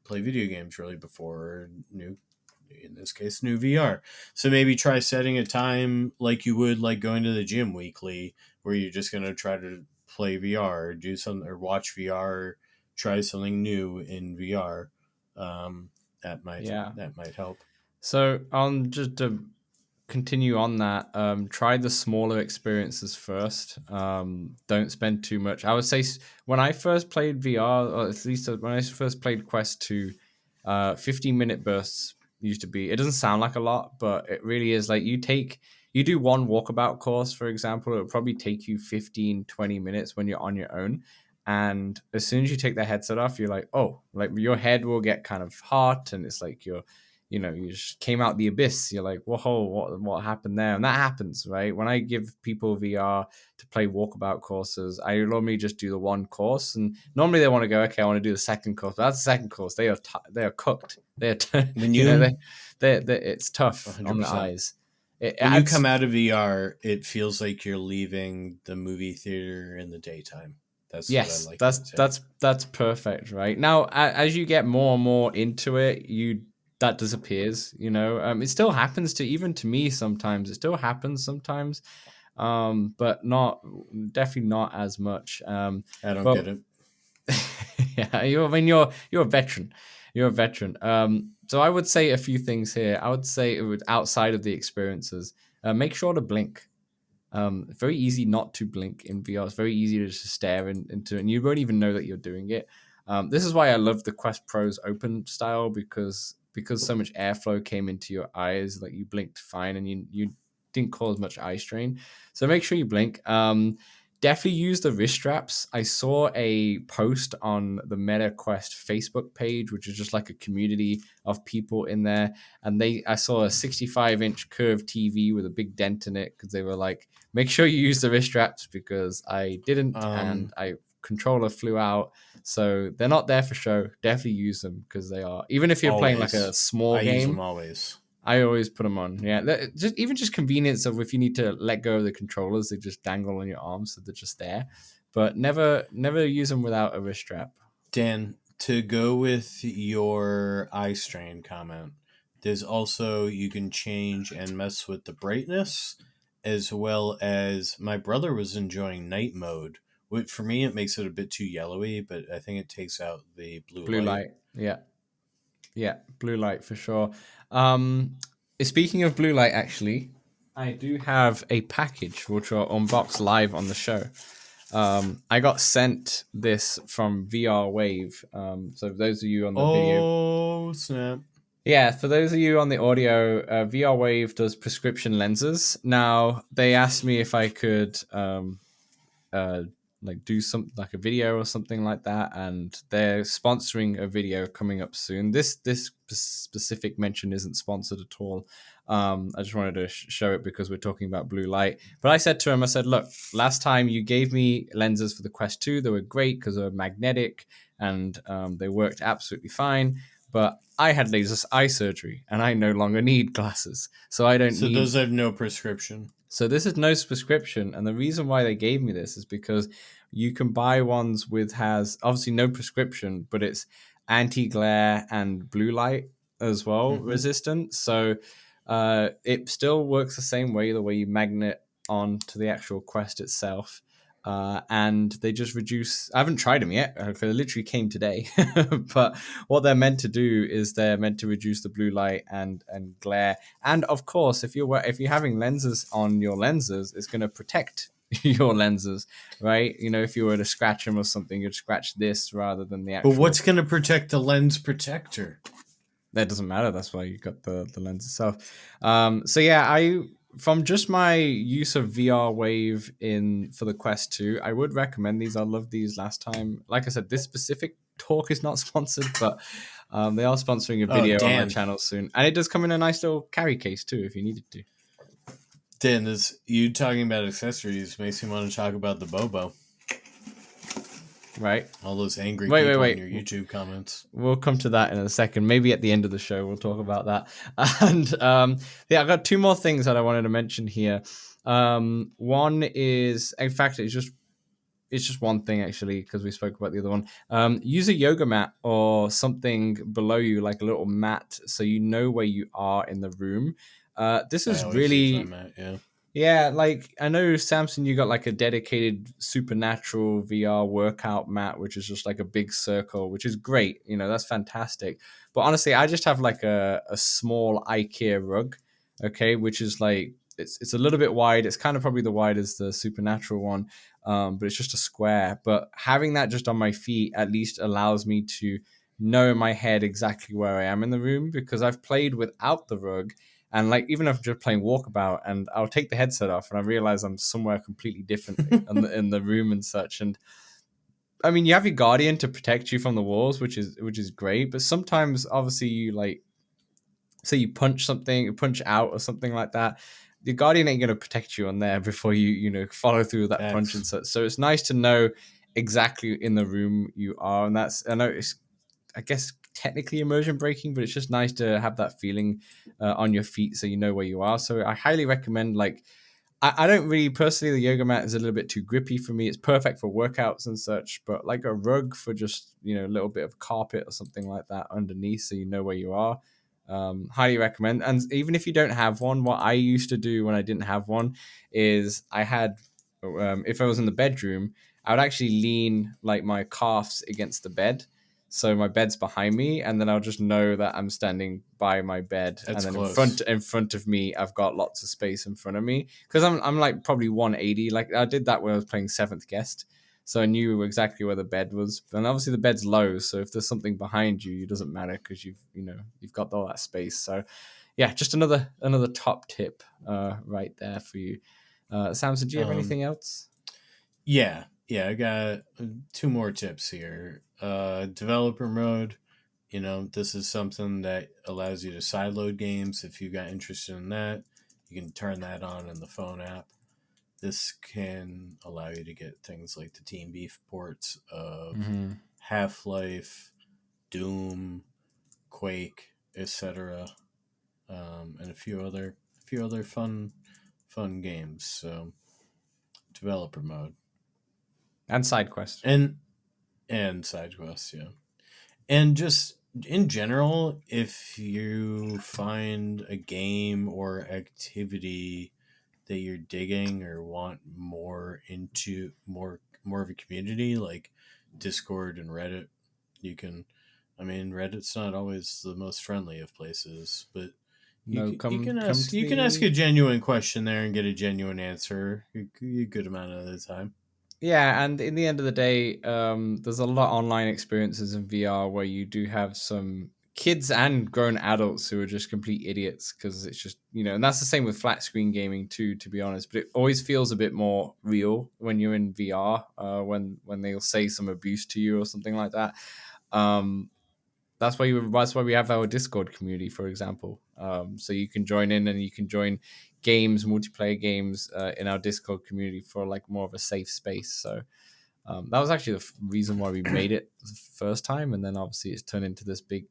play video games really before, in this case, new VR. So maybe try setting a time like you would like going to the gym weekly, where you're just going to try to play VR, or do something, or watch VR, or try something new in VR. That might help. So just to continue on that, try the smaller experiences first. Don't spend too much. I would say when I first played VR, or at least when I first played Quest 2, 15-minute bursts used to be. It doesn't sound like a lot, but it really is. Like you do one walkabout course, for example, it'll probably take you 15-20 minutes when you're on your own. And as soon as you take the headset off, you're like, oh, like your head will get kind of hot, and it's like you just came out the abyss. You're like, whoa, what happened there? And that happens, right? When I give people VR to play walkabout courses, I normally just do the one course, and normally they want to go, okay, I want to do the second course. But that's the second course. They are cooked. When you, it's tough 100%. on the eyes. When you come out of VR, it feels like you're leaving the movie theater in the daytime. That's yes, what I like. that's perfect, right? Now, as you get more and more into it, that disappears. It still happens to me sometimes. It still happens sometimes, but definitely not as much. I don't get it. Yeah, you're a veteran. You're a veteran. So I would say a few things here. I would say it would, outside of the experiences, make sure to blink. Very easy not to blink in VR. It's very easy to just stare into it, and you won't even know that you're doing it. This is why I love the Quest Pro's open style, because so much airflow came into your eyes, like you blinked fine, and you didn't cause much eye strain. So make sure you blink. Definitely use the wrist straps. I saw a post on the Meta Quest Facebook page, which is just like a community of people in there. And I saw a 65-inch curved TV with a big dent in it, because they were like, make sure you use the wrist straps, because I didn't, and I controller flew out. So they're not there for show. Definitely use them, because they are. Even if you're playing like a small game. I use them always. I always put them on. Yeah, just convenience of if you need to let go of the controllers, they just dangle on your arm, so they're just there. But never use them without a wrist strap. Dan, to go with your eye strain comment, there's also, you can change and mess with the brightness, as well as my brother was enjoying night mode. For me, it makes it a bit too yellowy, but I think it takes out the blue light. Yeah, blue light for sure. Speaking of blue light, actually, I do have a package which I'll unbox live on the show. I got sent this from VR Wave. So for those of you on the video... Oh, snap. Yeah, for those of you on the audio, VR Wave does prescription lenses. Now, they asked me if I could like do something like a video or something like that, and they're sponsoring a video coming up soon. This specific mention isn't sponsored at all. I just wanted to show it because we're talking about blue light. But I said to him, I said, look, last time you gave me lenses for the Quest 2, they were great because they were magnetic and they worked absolutely fine. But I had laser eye surgery and I no longer need glasses. So I don't need... So those have no prescription. So this is no prescription. And the reason why they gave me this is because you can buy ones with has obviously no prescription, but it's anti-glare and blue light as well resistant. So it still works the same way, the way you magnet on to the actual Quest itself. And they just reduce... I haven't tried them yet. They literally came today. But what they're meant to do is they're meant to reduce the blue light and glare. And of course, if you're having lenses on your lenses, it's going to protect your lenses, right? You know, if you were to scratch them or something, you'd scratch this rather than the actual... But what's going to protect the lens protector? That doesn't matter. That's why you got the lens itself. So yeah, from just my use of VR Wave for the Quest 2, I would recommend these. I loved these last time. Like I said, this specific talk is not sponsored, but they are sponsoring a video on my channel soon. And it does come in a nice little carry case too, if you needed to. Dan, you talking about accessories makes me want to talk about the Bobo. Right. All those angry people in your YouTube comments. We'll come to that in a second. Maybe at the end of the show, we'll talk about that. And yeah, I got two more things that I wanted to mention here. One is, in fact, it's just one thing actually, because we spoke about the other one. Use a yoga mat or something below you, like a little mat, so you know where you are in the room. This is really... Yeah, like I know, Samson, you got like a dedicated supernatural VR workout mat, which is just like a big circle, which is great. You know, that's fantastic. But honestly, I just have like a small IKEA rug, okay, which is like, it's a little bit wide. It's kind of probably the wide as the supernatural one, but it's just a square. But having that just on my feet at least allows me to know in my head exactly where I am in the room, because I've played without the rug. And like, even if I'm just playing walkabout and I'll take the headset off and I realize I'm somewhere completely different in the room and such. And I mean, you have your guardian to protect you from the walls, which is great. But sometimes obviously you like, say you punch out or something like that. The guardian ain't going to protect you on there before you follow through that punch and such. So it's nice to know exactly in the room you are. And I know it's, I guess, technically immersion breaking, but it's just nice to have that feeling on your feet so you know where you are. So I highly recommend, like, I don't really personally, the yoga mat is a little bit too grippy for me. It's perfect for workouts and such, but like a rug for just, a little bit of carpet or something like that underneath so you know where you are. Highly recommend. And even if you don't have one, what I used to do when I didn't have one is I had, if I was in the bedroom, I would actually lean like my calves against the bed. So my bed's behind me, and then I'll just know that I'm standing by my bed. That's and then close. in front of me, I've got lots of space in front of me. Because I'm like probably 180. Like I did that when I was playing Seventh Guest. So I knew exactly where the bed was. And obviously the bed's low, so if there's something behind you, it doesn't matter because you've got all that space. So yeah, just another top tip right there for you. Samson, do you have anything else? Yeah, I got two more tips here. Developer mode, this is something that allows you to sideload games. If you got interested in that, you can turn that on in the phone app. This can allow you to get things like the Team Beef ports of Half-Life, Doom, Quake, etc., and a few other fun games. So developer mode and side quests and side quests, yeah. And just in general, if you find a game or activity that you're digging or want more into, more of a community, like Discord and Reddit, you can, Reddit's not always the most friendly of places, but you can ask a genuine question there and get a genuine answer a good amount of the time. Yeah, and in the end of the day, there's a lot of online experiences in VR where you do have some kids and grown adults who are just complete idiots because it's just, and that's the same with flat screen gaming too, to be honest. But it always feels a bit more real when you're in VR, when they'll say some abuse to you or something like that. That's why we have our Discord community, for example. So you can join in and you can join games, multiplayer games, in our Discord community for like more of a safe space. So that was actually the reason why we made it the first time, and then obviously it's turned into this big,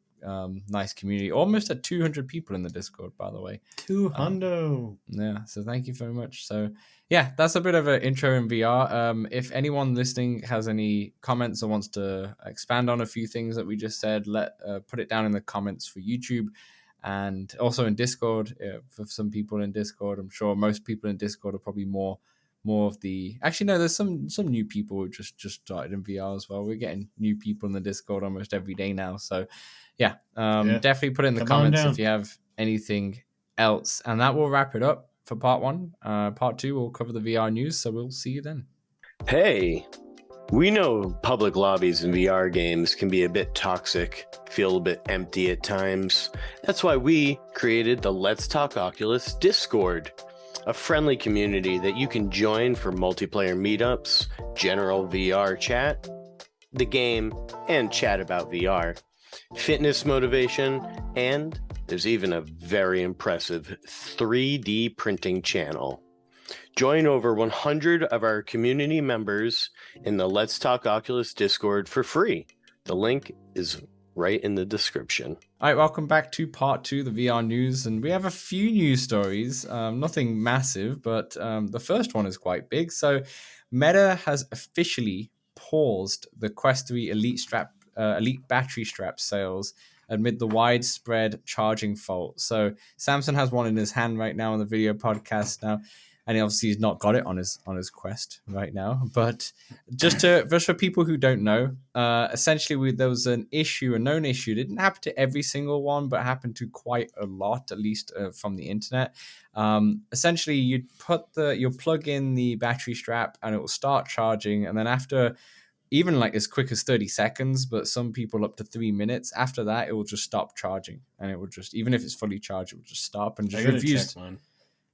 nice community. Almost at 200 people in the Discord, by the way. 200. Yeah, so thank you very much. So yeah, that's a bit of an intro in VR. If anyone listening has any comments or wants to expand on a few things that we just said, put it down in the comments for YouTube, and also in Discord, for some people in Discord. I'm sure most people in Discord are probably more of the, actually no, there's some new people who just started in VR as well. We're getting new people in the Discord almost every day now. So yeah, definitely put it in the comments if you have anything else, and that will wrap it up for part 1. Part 2 we'll cover the VR news, so we'll see you then. Hey, we know public lobbies in VR games can be a bit toxic, feel a bit empty at times. That's why we created the Let's Talk Oculus Discord, a friendly community that you can join for multiplayer meetups, general VR chat, the game, and chat about VR, fitness motivation, and there's even a very impressive 3D printing channel. Join over 100 of our community members in the Let's Talk Oculus Discord for free. The link is right in the description. All right, welcome back to part 2, the VR news, and we have a few news stories. Nothing massive, but the first one is quite big. So Meta has officially paused the Quest 3 Elite battery strap sales amid the widespread charging fault. So Samson has one in his hand right now on the video podcast now, and he obviously has not got it on his Quest right now. But just for people who don't know, essentially there was a known issue. It didn't happen to every single one, but happened to quite a lot, at least from the internet. Essentially, you'll plug in the battery strap and it will start charging, and then after even like as quick as 30 seconds, but some people up to 3 minutes. After that, it will just stop charging, and it will just, even if it's fully charged, it will just stop and just refuse.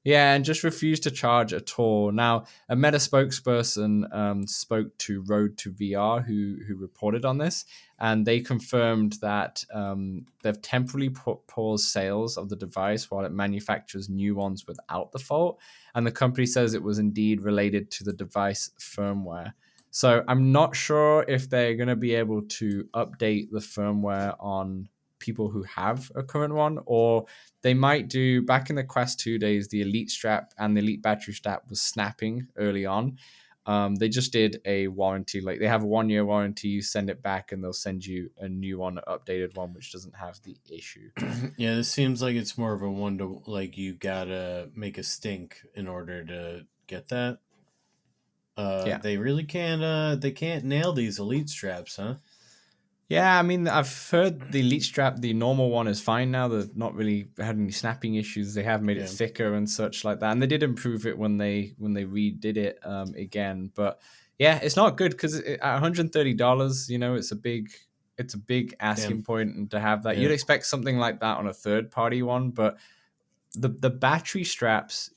Yeah, and just refuse to charge at all. Now, a Meta spokesperson spoke to Road to VR, who reported on this, and they confirmed that they've temporarily paused sales of the device while it manufactures new ones without the fault. And the company says it was indeed related to the device firmware. So I'm not sure if they're going to be able to update the firmware on people who have a current one, or they might do. Back in the Quest 2 days, the Elite strap and the Elite battery strap was snapping early on. They just did a warranty, like they have a 1-year warranty. You send it back and they'll send you a new one, an updated one, which doesn't have the issue. Yeah, this seems like it's more of a one to, like, you gotta make a stink in order to get that. They really can't. They can't nail these Elite straps, huh? Yeah, I mean, I've heard the Elite strap, the normal one, is fine now. They've not really had any snapping issues. They have made it thicker and such like that, and they did improve it when they redid it again. But yeah, it's not good because at $130, it's a big asking point, and to have that, you'd expect something like that on a third party one, but the battery straps,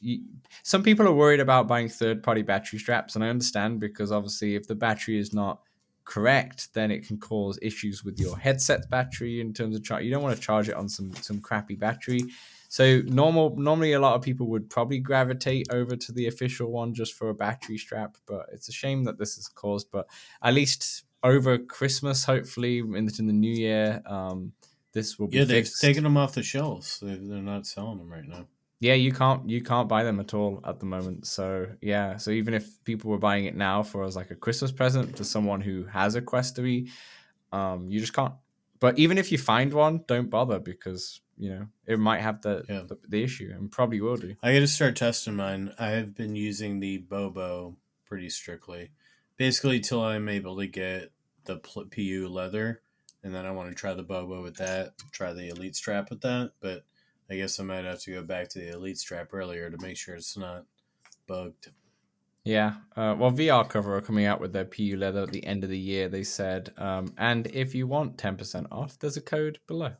some people are worried about buying third party battery straps, and I understand, because obviously if the battery is not correct, then it can cause issues with your headset's battery in terms of charge. You don't want to charge it on some crappy battery. So normally a lot of people would probably gravitate over to the official one just for a battery strap, but it's a shame that this is caused. But at least over Christmas, hopefully into the new year, this will be fixed. They've taken them off the shelves. They're not selling them right now. Yeah, you can't buy them at all at the moment. So yeah, so even if people were buying it now for as like a Christmas present to someone who has a Quest 3, you just can't. But even if you find one, don't bother, because it might have the issue, and probably will do. I got to start testing mine. I have been using the Bobo pretty strictly, basically till I'm able to get the PU leather, and then I want to try the Bobo with that, try the Elite strap with that, but I guess I might have to go back to the Elite strap earlier to make sure it's not bugged. Yeah. Well, VR Cover are coming out with their PU leather at the end of the year, they said. And if you want 10% off, there's a code below.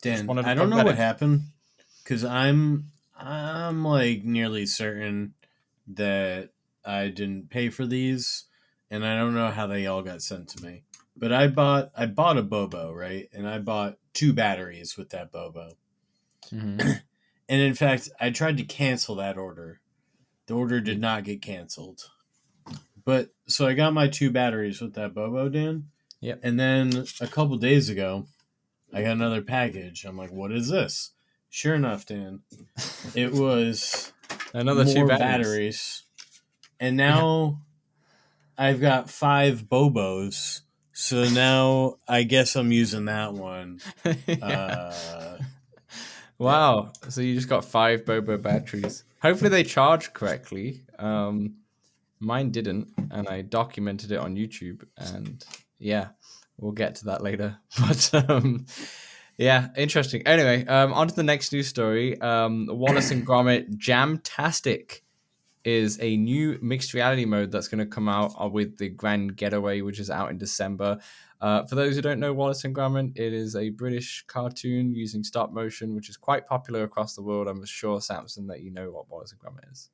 Dan, wanted to I don't plug know that what in. happened because I'm like nearly certain that I didn't pay for these, and I don't know how they all got sent to me. But I bought a Bobo, right? And I bought 2 batteries with that Bobo. Mm-hmm. And in fact, I tried to cancel that order. The order did not get canceled. But so I got my 2 batteries with that Bobo, Dan. Yep. And then a couple days ago, I got another package. I'm like, what is this? Sure enough, Dan, it was Another more 2 batteries. batteries. And now I've got 5 Bobos. So now I guess I'm using that one. Wow. So you just got 5 Bobo batteries. Hopefully they charge correctly. Mine didn't, and I documented it on YouTube. And yeah, we'll get to that later. But yeah, interesting. Anyway, on to the next news story. Wallace and Gromit Jamtastic is a new mixed reality mode that's going to come out with the Grand Getaway, which is out in December. For those who don't know Wallace and Gromit, it is a British cartoon using stop motion, which is quite popular across the world. I'm sure, Samson, that you know what Wallace and Gromit is.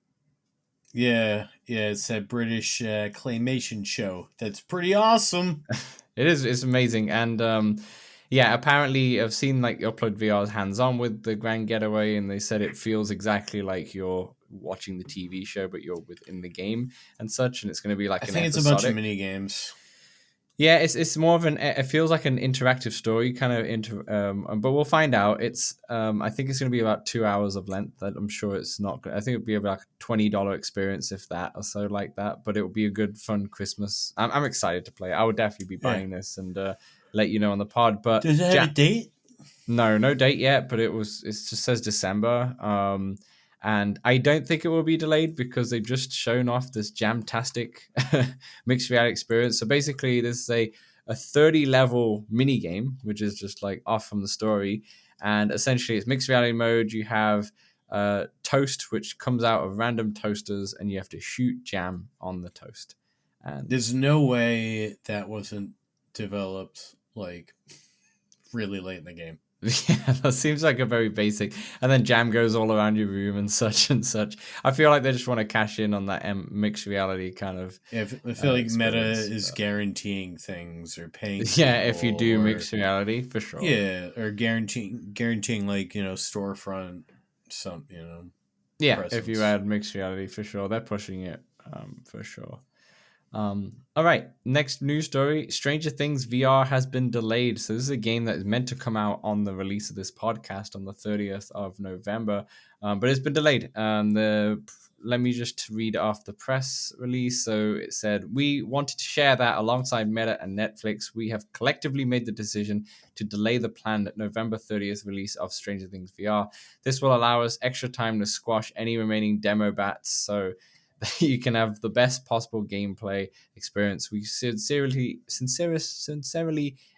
Yeah, it's a British claymation show. That's pretty awesome. It is. It's amazing. And yeah, apparently I've seen like Upload VR's hands-on with the Grand Getaway, and they said it feels exactly like you're watching the TV show, but you're within the game and such. And it's going to be like I think it's a bunch of mini games. Yeah, it's more of it feels like an interactive story kind of but we'll find out. It's I think it's going to be about 2 hours of length. I'm sure it's not. I think it'll be about a $20 experience, if that, or so like that. But it will be a good, fun Christmas. I'm excited to play. I would definitely be buying this and let you know on the pod. But does it have a date? No date yet. But it just says December. And I don't think it will be delayed because they've just shown off this Jamtastic mixed reality experience. So basically, this is a 30-level mini game, which is just like off from the story. And essentially, it's mixed reality mode. You have toast, which comes out of random toasters, and you have to shoot jam on the toast. And there's no way that wasn't developed like really late in the game. Yeah, that seems like a very basic. And then jam goes all around your room and such and such. I feel like they just want to cash in on that mixed reality kind of. Yeah, I feel like Meta is guaranteeing things or paying. Yeah, if you do mixed reality, for sure. Yeah, or guaranteeing like storefront Yeah, presence. If you add mixed reality, for sure, they're pushing it, for sure. All right, next news story. Stranger Things VR has been delayed. So this is a game that is meant to come out on the release of this podcast on the 30th of November, but it's been delayed. Let me just read off the press release. So it said, we wanted to share that alongside Meta and Netflix, we have collectively made the decision to delay the planned November 30th release of Stranger Things VR. This will allow us extra time to squash any remaining demo bats. So you can have the best possible gameplay experience. We sincerely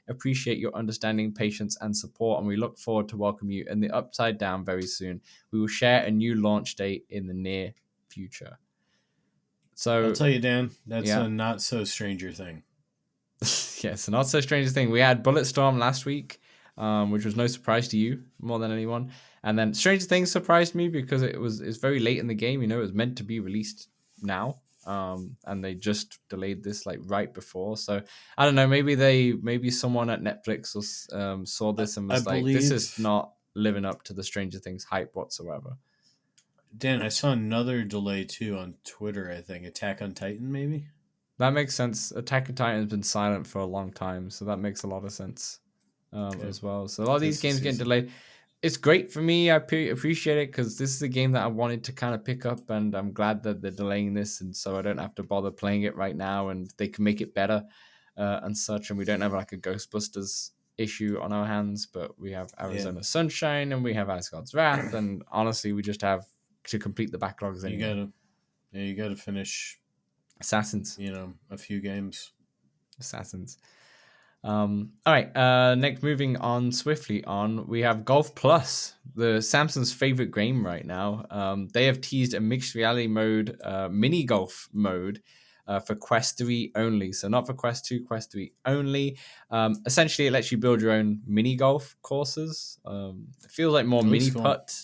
appreciate your understanding, patience, and support, and we look forward to welcome you in the Upside Down very soon. We will share a new launch date in the near future. So I'll tell you, Dan, that's a not so Stranger Thing. Yes, a not so Stranger Thing. We had Bulletstorm last week, which was no surprise to you more than anyone. And then Stranger Things surprised me because it's very late in the game. It was meant to be released now, and they just delayed this like right before. So I don't know. Maybe someone at Netflix saw this and was like, "This is not living up to the Stranger Things hype whatsoever." Dan, I saw another delay too on Twitter. I think Attack on Titan, maybe. That makes sense. Attack on Titan has been silent for a long time, so that makes a lot of sense as well. So a lot of these games getting delayed. It's great for me. I appreciate it because this is a game that I wanted to kind of pick up, and I'm glad that they're delaying this, and so I don't have to bother playing it right now, and they can make it better and such, and we don't have like a Ghostbusters issue on our hands, but we have Arizona Sunshine, and we have Asgard's Wrath, and honestly, we just have to complete the backlogs anyway. You gotta finish Assassins. A few games. Assassins. All right. Next, moving on swiftly on, we have Golf Plus, the Samson's favorite game right now. They have teased a mixed reality mode, mini golf mode, for Quest 3 only. So not for Quest 2, Quest 3 only. Essentially, it lets you build your own mini golf courses. It feels like more mini cool. putt,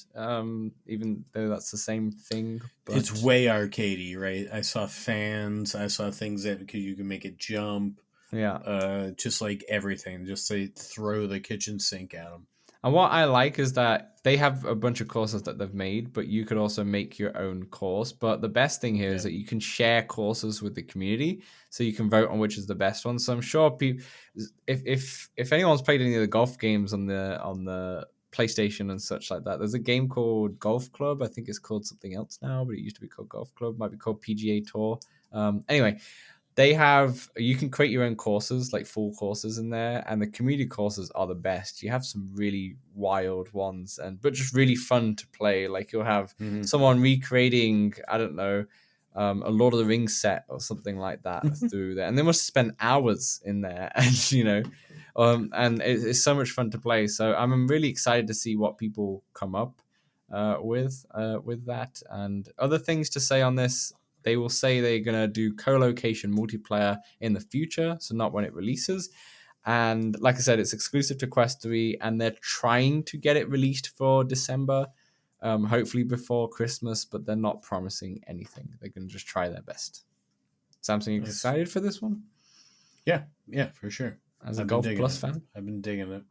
even though that's the same thing. But it's way arcadey, right? I saw fans. I saw things that you can make it jump. Yeah. Just like everything. Just they throw the kitchen sink at them. And what I like is that they have a bunch of courses that they've made, but you could also make your own course. But the best thing here is that you can share courses with the community, so you can vote on which is the best one. So I'm sure people, if anyone's played any of the golf games on the PlayStation and such like that, there's a game called Golf Club. I think it's called something else now, but it used to be called Golf Club. Might be called PGA Tour. Anyway, you can create your own courses, like full courses in there, and the community courses are the best. You have some really wild ones, but just really fun to play. Like you'll have someone recreating, I don't know, a Lord of the Rings set or something like that through there, and they must spend hours in there, and and it's so much fun to play. So I'm really excited to see what people come up with that, and other things to say on this. They will say they're going to do co-location multiplayer in the future, so not when it releases. And like I said, it's exclusive to Quest 3, and they're trying to get it released for December, hopefully before Christmas, but they're not promising anything. They're going to just try their best. Samson, you excited for this one? Yeah, for sure. As a Golf Plus fan? I've been digging it.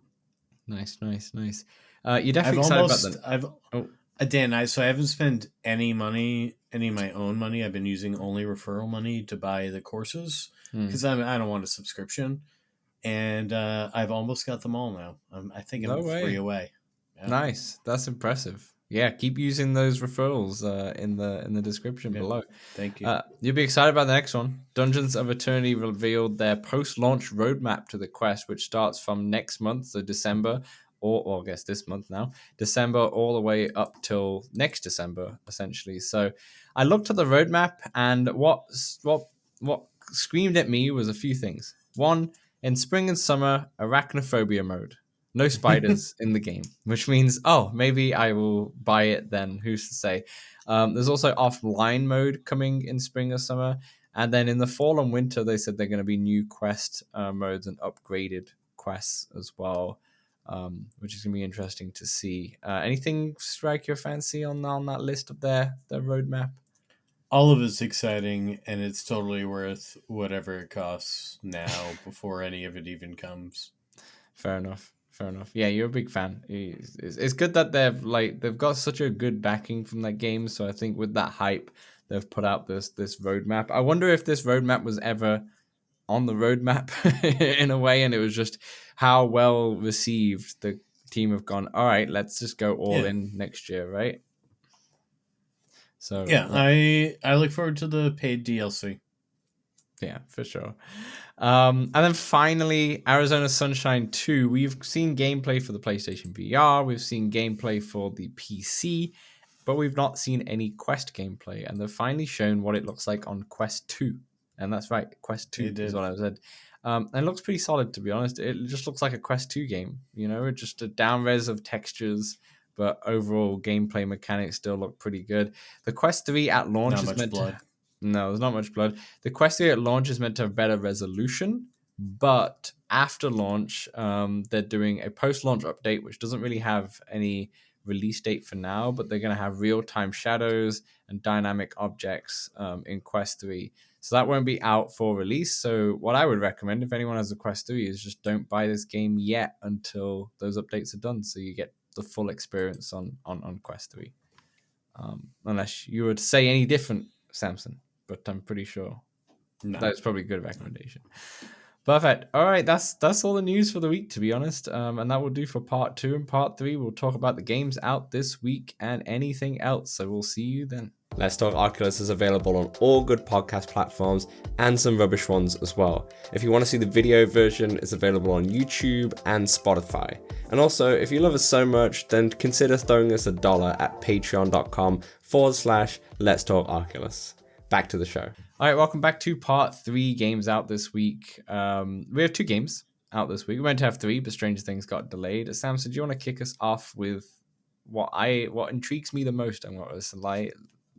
Nice. You're definitely excited about that. Dan, I haven't spent any of my own money. I've been using only referral money to buy the courses because I don't want a subscription, and I've almost got them all now. I think I'm 3 away. Yeah. Nice, that's impressive. Yeah, keep using those referrals in the description below. Thank you. You'll be excited about the next one. Dungeons of Eternity revealed their post-launch roadmap to the quest, which starts from next month, so December. Or I guess this month now, December, all the way up till next December, essentially. So I looked at the roadmap, and what screamed at me was a few things. One, in spring and summer, arachnophobia mode. No spiders in the game, which means, maybe I will buy it then. Who's to say? There's also offline mode coming in spring or summer. And then in the fall and winter, they said they're going to be new quest modes and upgraded quests as well. Which is going to be interesting to see. Anything strike your fancy on that list of their roadmap? All of it's exciting, and it's totally worth whatever it costs now before any of it even comes. Fair enough. Yeah, you're a big fan. It's good that they've got such a good backing from that game. So I think with that hype, they've put out this roadmap. I wonder if this roadmap was ever on the roadmap in a way, and it was just how well received the team have gone. All right, let's just go all in next year, right? So I look forward to the paid DLC. Yeah, for sure. And then finally, Arizona Sunshine 2. We've seen gameplay for the PlayStation VR. We've seen gameplay for the PC, but we've not seen any Quest gameplay. And they've finally shown what it looks like on Quest 2. And that's right, Quest 2 is what I said. And it looks pretty solid, to be honest. It just looks like a Quest 2 game, just a down-res of textures, but overall gameplay mechanics still look pretty good. The Quest 3 at launch is meant to... No, there's not much blood. The Quest 3 at launch is meant to have better resolution, but after launch, they're doing a post-launch update, which doesn't really have any release date for now, but they're going to have real-time shadows and dynamic objects in Quest 3. So that won't be out for release. So what I would recommend, if anyone has a Quest 3, is just don't buy this game yet until those updates are done, so you get the full experience on Quest 3. Unless you would say any different, Samson, but I'm pretty sure that's probably a good recommendation. Perfect. All right, that's all the news for the week, to be honest. And that will do for part 2. And part 3, we'll talk about the games out this week and anything else. So we'll see you then. Let's Talk Oculus is available on all good podcast platforms and some rubbish ones as well. If you want to see the video version, it's available on YouTube and Spotify. And also, if you love us so much, then consider throwing us $1 at patreon.com/letstalkoculus. Back to the show. All right, welcome back to part 3, games out this week. We have 2 games out this week. We meant to have 3, but Stranger Things got delayed. Samson, do you want to kick us off with what intrigues me the most and what was like?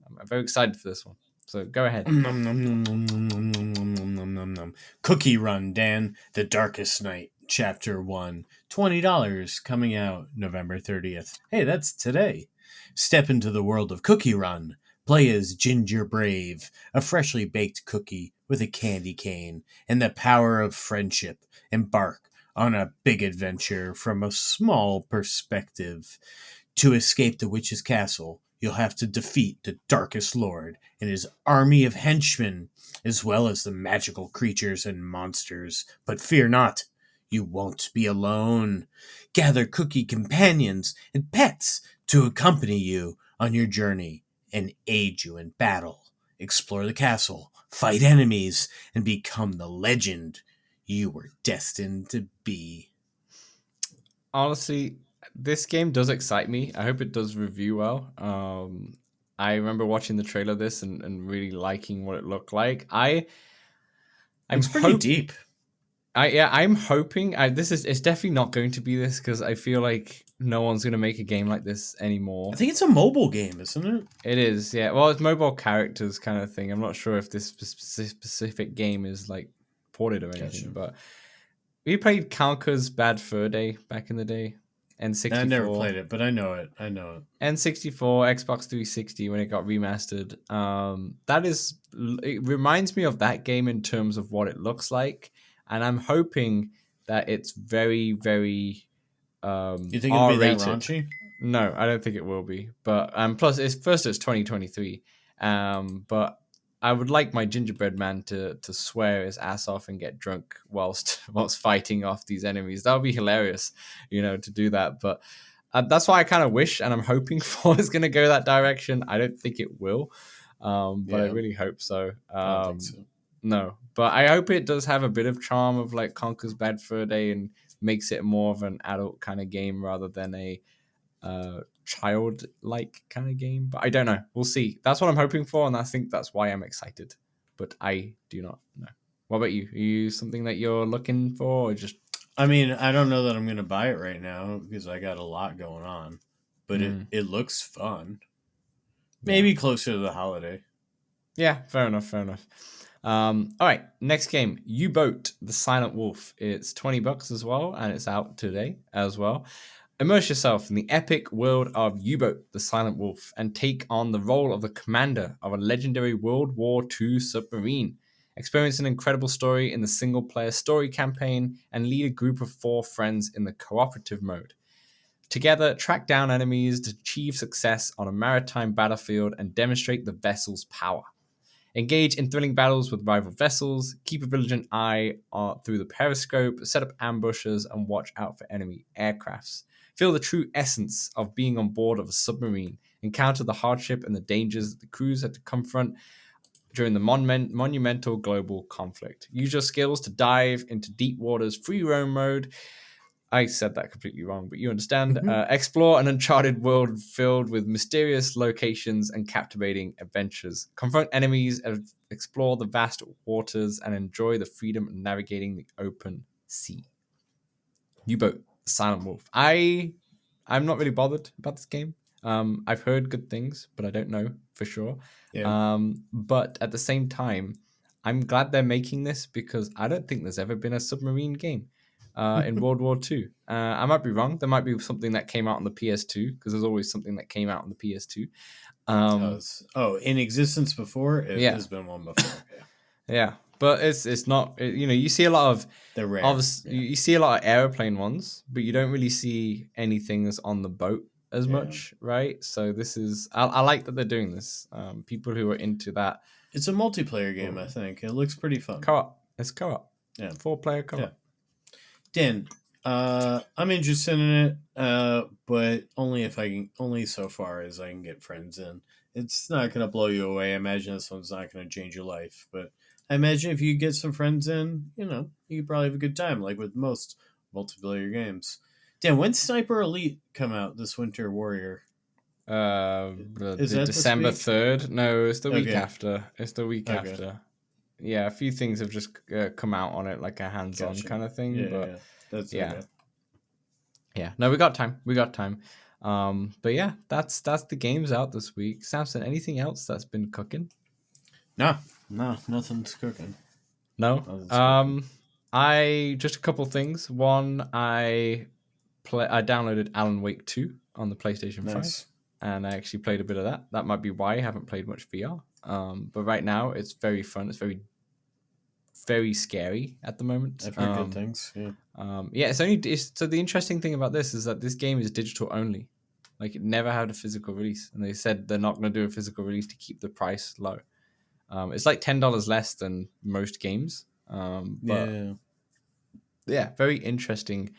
I'm very excited for this one. So go ahead. Nom, nom, nom, nom, nom, nom, nom, nom, nom, nom, nom, nom. Cookie Run, Dan. The Darkest Night, Chapter 1. $20 coming out November 30th. Hey, that's today. Step into the world of Cookie Run. Play as Ginger Brave, a freshly baked cookie with a candy cane and the power of friendship. Embark on a big adventure from a small perspective. To escape the witch's castle, you'll have to defeat the Darkest Lord and his army of henchmen, as well as the magical creatures and monsters. But fear not, you won't be alone. Gather cookie companions and pets to accompany you on your journey and aid you in battle. Explore the castle, fight enemies, and become the legend you were destined to be. Honestly, this game does excite me. I hope it does review well. I remember watching the trailer of this and really liking what it looked like. I'm Pretty deep. I'm hoping it's definitely not going to be this because I feel like no one's going to make a game like this anymore. I think it's a mobile game, isn't it? It is, yeah. Well, it's mobile characters kind of thing. I'm not sure if this specific game is like ported or anything, Gotcha. but we played Calca's Bad Fur Day back in the day. N64. I never played it, but I know it. N64, Xbox 360 when it got remastered. It reminds me of that game in terms of what it looks like, and I'm hoping that it's very, very You think it'll be that R-rated. raunchy? No, I don't think it will be. But plus, it's 2023. But I would like my gingerbread man to swear his ass off and get drunk whilst fighting off these enemies. That would be hilarious, to do that. But that's why I kind of wish and I'm hoping for is going to go that direction. I don't think it will, but I really hope so. I don't think so. No, but I hope it does have a bit of charm of like Conker's Bad Fur Day and makes it more of an adult kind of game rather than a childlike kind of game. But I don't know. We'll see. That's what I'm hoping for, and I think that's why I'm excited. But I do not know. What about you? Are you something that you're looking for, or just? I mean, I don't know that I'm going to buy it right now because I got a lot going on, but it looks fun. Maybe closer to the holiday. Yeah, fair enough. All right, next game, U-Boat: The Silent Wolf. It's $20 as well, and it's out today as well. Immerse yourself in the epic world of U-Boat: The Silent Wolf and take on the role of the commander of a legendary World War II submarine. Experience an incredible story in the single-player story campaign and lead a group of 4 friends in the cooperative mode. Together, track down enemies to achieve success on a maritime battlefield and demonstrate the vessel's power. Engage in thrilling battles with rival vessels, keep a vigilant eye through the periscope, set up ambushes, and watch out for enemy aircrafts. Feel the true essence of being on board of a submarine. Encounter the hardship and the dangers that the crews had to confront during the monumental global conflict. Use your skills to dive into deep waters free roam mode. I said that completely wrong, but you understand. Explore an uncharted world filled with mysterious locations and captivating adventures. Confront enemies, explore the vast waters, and enjoy the freedom of navigating the open sea. U-Boat: Silent Wolf. I'm not really bothered about this game. I've heard good things, but I don't know for sure. Yeah. But at the same time, I'm glad they're making this because I don't think there's ever been a submarine game in World War II. I might be wrong. There might be something that came out on the PS2 because there's always something that came out on the PS2. In existence before? It has been one before. Yeah, but it's not. You see a lot of They're rare. You see a lot of airplane ones, but you don't really see anything that's on the boat as much, right? So this is I like that they're doing this. People who are into that. It's a multiplayer game, I think. It looks pretty fun. Co-op. It's co-op. Yeah. 4-player co-op. Yeah. Dan, I'm interested in it, but only so far as I can get friends in. It's not going to blow you away. I imagine this one's not going to change your life, but I imagine if you get some friends in, you could probably have a good time, like with most multiplayer games. Dan, when's Sniper Elite come out? This Winter Warrior? Is that December 3rd? No, it's the week after. It's the week after. Yeah, a few things have just come out on it, like a hands-on kind of thing. That's okay. Yeah. No, we got time. But yeah, that's the games out this week. Samson, anything else that's been cooking? No, nothing's cooking. No. I just a couple things. One, I downloaded Alan Wake 2 on the PlayStation 5, and I actually played a bit of that. That might be why I haven't played much VR. But right now it's very fun. It's very, very scary at the moment. I've heard good things. Yeah. So the interesting thing about this is that this game is digital only. Like, it never had a physical release, and they said they're not going to do a physical release to keep the price low. It's like $10 less than most games. Very interesting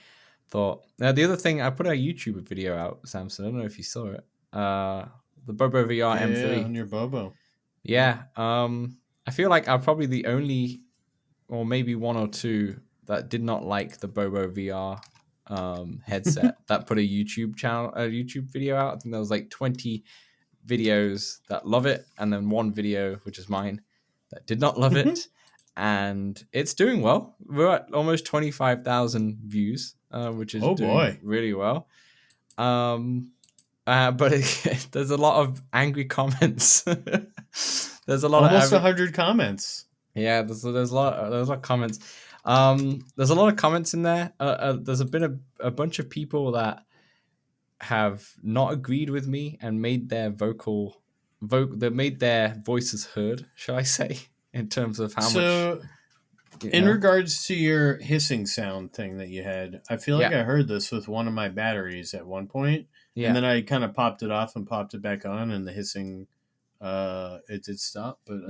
thought. Now, the other thing, I put a YouTube video out, Samson. I don't know if you saw it. The Bobo VR M3. Yeah, on your Bobo. Yeah. I feel like I'm probably the only, or maybe one or two, that did not like the Bobo VR headset that put a YouTube video out. I think there was like 20 videos that love it, and then one video, which is mine, that did not love it. And it's doing well. We're at almost 25,000 views, which is doing really well. But there's a lot of angry comments. There's a lot almost 100 comments. Yeah, there's a lot of comments. There's a lot of comments in there. There's been a bunch of people that have not agreed with me and made their made their voices heard, shall I say, in terms of how much. In regards to your hissing sound thing that you had, I feel like I heard this with one of my batteries at one point, and then I kind of popped it off and popped it back on, and the hissing, it did stop. But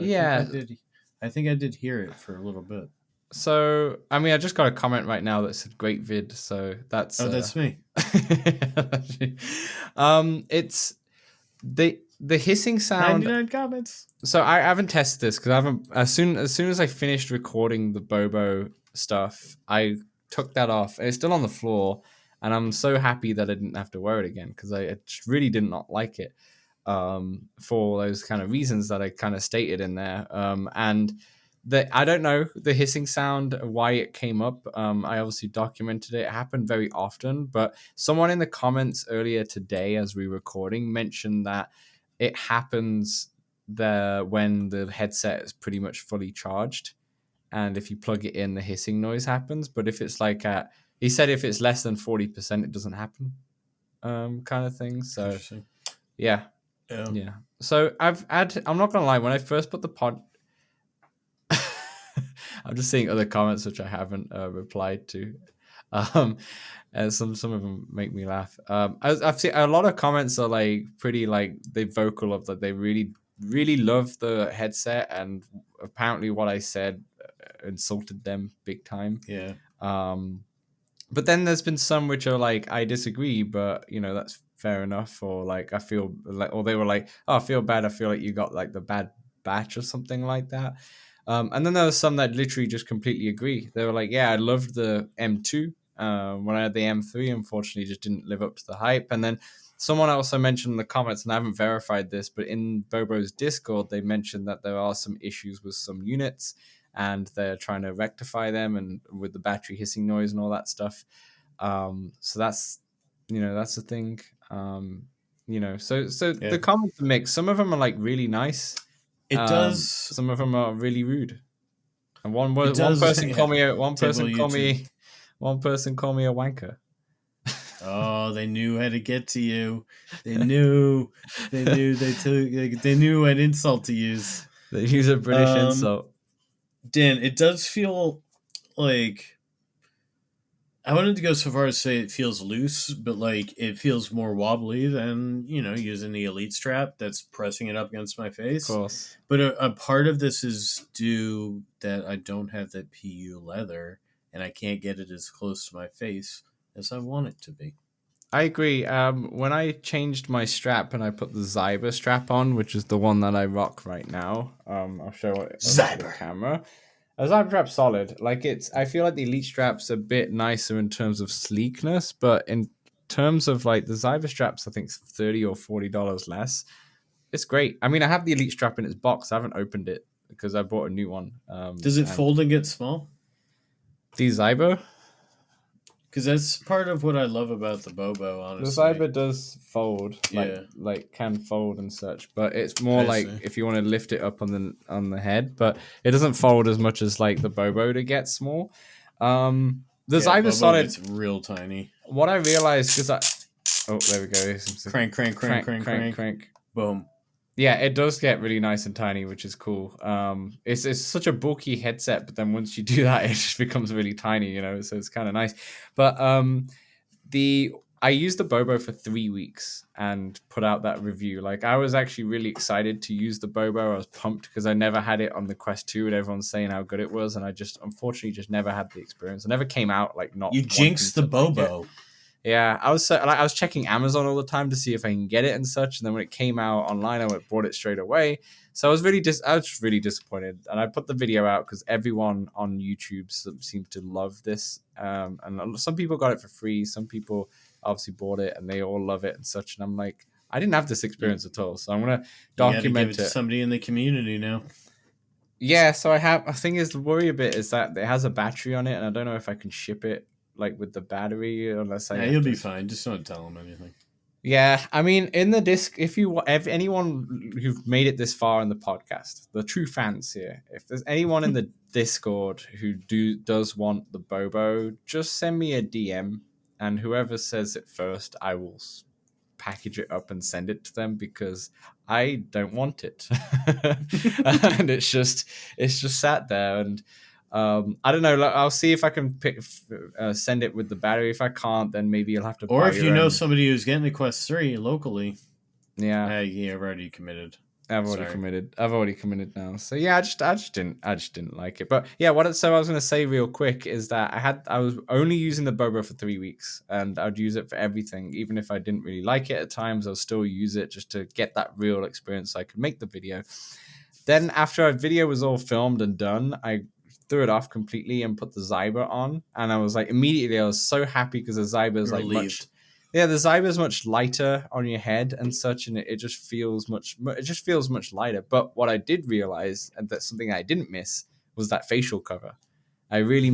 I think I did hear it for a little bit. So, I mean, I just got a comment right now that said great vid, so that's... Oh, that's me. It's the hissing sound... 99 comments. So I haven't tested this, because I haven't... As soon as I finished recording the Bobo stuff, I took that off. It's still on the floor, and I'm so happy that I didn't have to wear it again, because I really did not like it for those kind of reasons that I kind of stated in there. And... I don't know the hissing sound, why it came up. I obviously documented it. It happened very often, but someone in the comments earlier today, as we were recording, mentioned that it happens when the headset is pretty much fully charged, and if you plug it in, the hissing noise happens. But if it's like he said if it's less than 40%, it doesn't happen, kind of thing. So yeah. So I'm not gonna lie, when I first put the pod. I'm just seeing other comments which I haven't replied to, and some of them make me laugh. I've seen a lot of comments are like pretty like they vocal of that they really really love the headset, and apparently what I said insulted them big time. Yeah. But then there's been some which are like I disagree, but that's fair enough, or like I feel like, or they were like, oh, I feel bad. I feel like you got like the bad batch or something like that. And then there was some that literally just completely agree. They were like, yeah, I loved the M2. When I had the M3, unfortunately, just didn't live up to the hype. And then someone also mentioned in the comments, and I haven't verified this, but in Bobo's Discord, they mentioned that there are some issues with some units, and they're trying to rectify them, and with the battery hissing noise and all that stuff. So that's the thing. The comments are mixed. Some of them are like really nice. It does. Some of them are really rude. And one person called me a wanker. Oh, they knew how to get to you. They knew what insult to use. They use a British insult. Dan, it does feel like, I wanted to go so far as to say it feels loose, but like it feels more wobbly than, using the Elite strap that's pressing it up against my face. Of course. But a part of this is due that I don't have that PU leather, and I can't get it as close to my face as I want it to be. I agree. When I changed my strap and I put the Zyber strap on, which is the one that I rock right now, I'll show it on the camera. A Zyber strap's solid. Like I feel like the Elite strap's a bit nicer in terms of sleekness, but in terms of like the Zyber straps, I think it's $30 or $40 less. It's great. I mean, I have the Elite strap in its box. I haven't opened it because I bought a new one. Does it fold and get small? The Zyber? Because that's part of what I love about the Bobo, The honestly. Zyber does fold, Yeah. like can fold and such, but it's more I like see. if you want to lift it up on the head, but it doesn't fold as much as like the Bobo to get small. The Zyber Bobo Solid. gets real tiny. What I realized because oh, there we go. Crank, crank, crank, crank, crank, crank. Boom. Yeah, it does get really nice and tiny, which is cool. It's such a bulky headset, but then once you do that, it just becomes really tiny, you know. So it's kind of nice. But I used the Bobo for 3 weeks and put out that review. Like I was actually really excited to use the Bobo. I was pumped because I never had it on the Quest 2, and everyone's saying how good it was, and I just unfortunately just never had the experience. I never came out like not. You jinxed the Bobo. Yeah, I was checking Amazon all the time to see if I can get it and such, and then when it came out online, bought it straight away. So I was really disappointed, and I put the video out because everyone on YouTube seems to love this, and some people got it for free, some people obviously bought it, and they all love it and such. And I'm like, I didn't have this experience at all, so I'm gonna document it to somebody in the community now. Yeah, so I think is the worry a bit is that it has a battery on it, and I don't know if I can ship it like with the battery unless I. Yeah, you'll be fine. Just don't tell them anything. Yeah, I mean, in the disc, if anyone who've made it this far in the podcast, the true fans here, if there's anyone in the Discord who does want the Bobo, just send me a DM, and whoever says it first, I will package it up and send it to them because I don't want it, and it's just sat there and. I don't know. I'll see if I can send it with the battery. If I can't, then maybe you'll have to. Or if you know somebody who's getting the Quest 3 locally. Yeah, you've already committed. I've already committed now. So yeah, I just didn't like it. But yeah, so I was gonna say real quick is that I was only using the Bobo for 3 weeks, and I'd use it for everything, even if I didn't really like it at times. I'll still use it just to get that real experience so I could make the video. Then after our video was all filmed and done, I threw it off completely and put the Zyber on, and I was like, immediately I was so happy because the Zyber is like the Zyber is much lighter on your head and such, and it just feels much lighter. But what I did realize, and that's something I didn't miss, was that facial cover. I really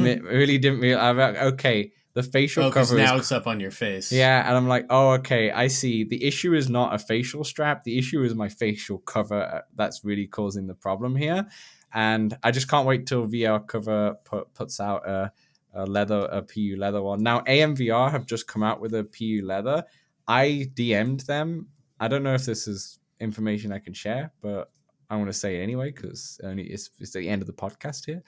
didn't realize. Okay, the facial cover now it's up on your face. Yeah, and I'm like, oh, okay, I see. The issue is not a facial strap. The issue is my facial cover that's really causing the problem here. And I just can't wait till VR cover puts out a PU leather one. Now, AMVR have just come out with a PU leather. I DM'd them. I don't know if this is information I can share, but I'm going to say it anyway because it's the end of the podcast here.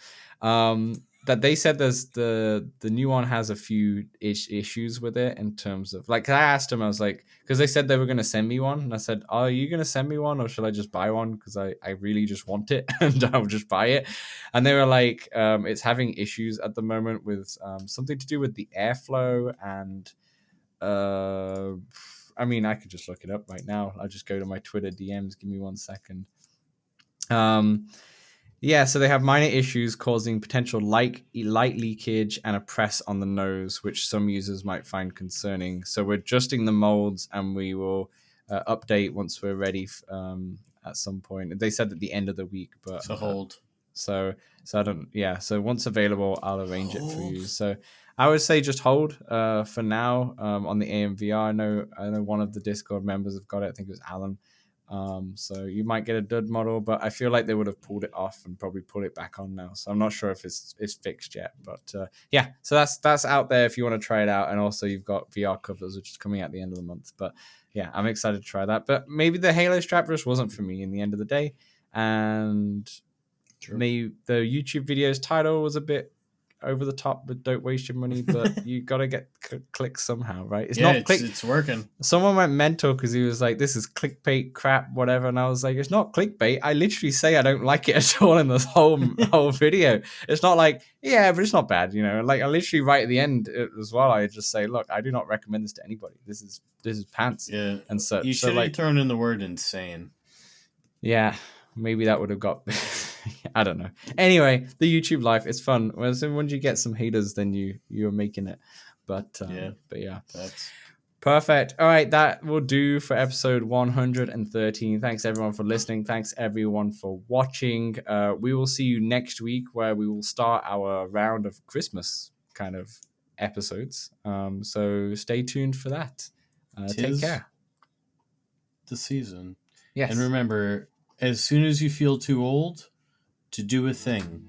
That they said there's the new one has a few issues with it in terms of like I asked them, I was like, because they said they were going to send me one, and I said, are you going to send me one or should I just buy one because I really just want it and I'll just buy it. And they were like, it's having issues at the moment with something to do with the airflow, and I mean, I could just look it up right now. I'll just go to my Twitter DMs. Give me 1 second. Yeah, so they have minor issues causing potential light leakage and a press on the nose, which some users might find concerning. So we're adjusting the molds, and we will update once we're ready at some point. They said at the end of the week, but so hold. So I don't. Yeah. So once available, I'll arrange it for you. So I would say just hold for now on the AMVR. I know one of the Discord members have got it. I think it was Alan. So you might get a dud model, but I feel like they would have pulled it off and probably put it back on now. So I'm not sure if it's fixed yet, but yeah. So that's out there if you want to try it out. And also you've got VR covers, which is coming at the end of the month. But yeah, I'm excited to try that. But maybe the Halo strap just wasn't for me in the end of the day, and maybe the YouTube video's title was a bit over the top, but don't waste your money. But you gotta get clicks somehow, right? It's working. Someone went mental because he was like, this is clickbait crap, whatever, and I was like, it's not clickbait. I literally say I don't like it at all in this whole video. It's not like, yeah, but it's not bad, you know. Like I literally right at the end as well, I just say, look, I do not recommend this to anybody. This is pants. Yeah, and such. You should have thrown in the word insane. Yeah, maybe that would have got I don't know. Anyway, the YouTube life, it's fun. Once you get some haters, then you're making it. But yeah. That's perfect. All right, that will do for episode 113. Thanks everyone for listening. Thanks everyone for watching. We will see you next week where we will start our round of Christmas kind of episodes. So stay tuned for that. Take Tis care. The season. Yes. And remember, as soon as you feel too old to do a thing,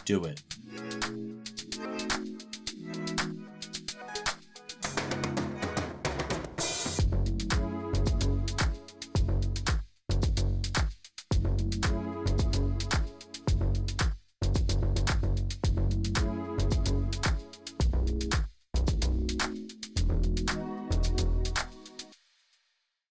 do it.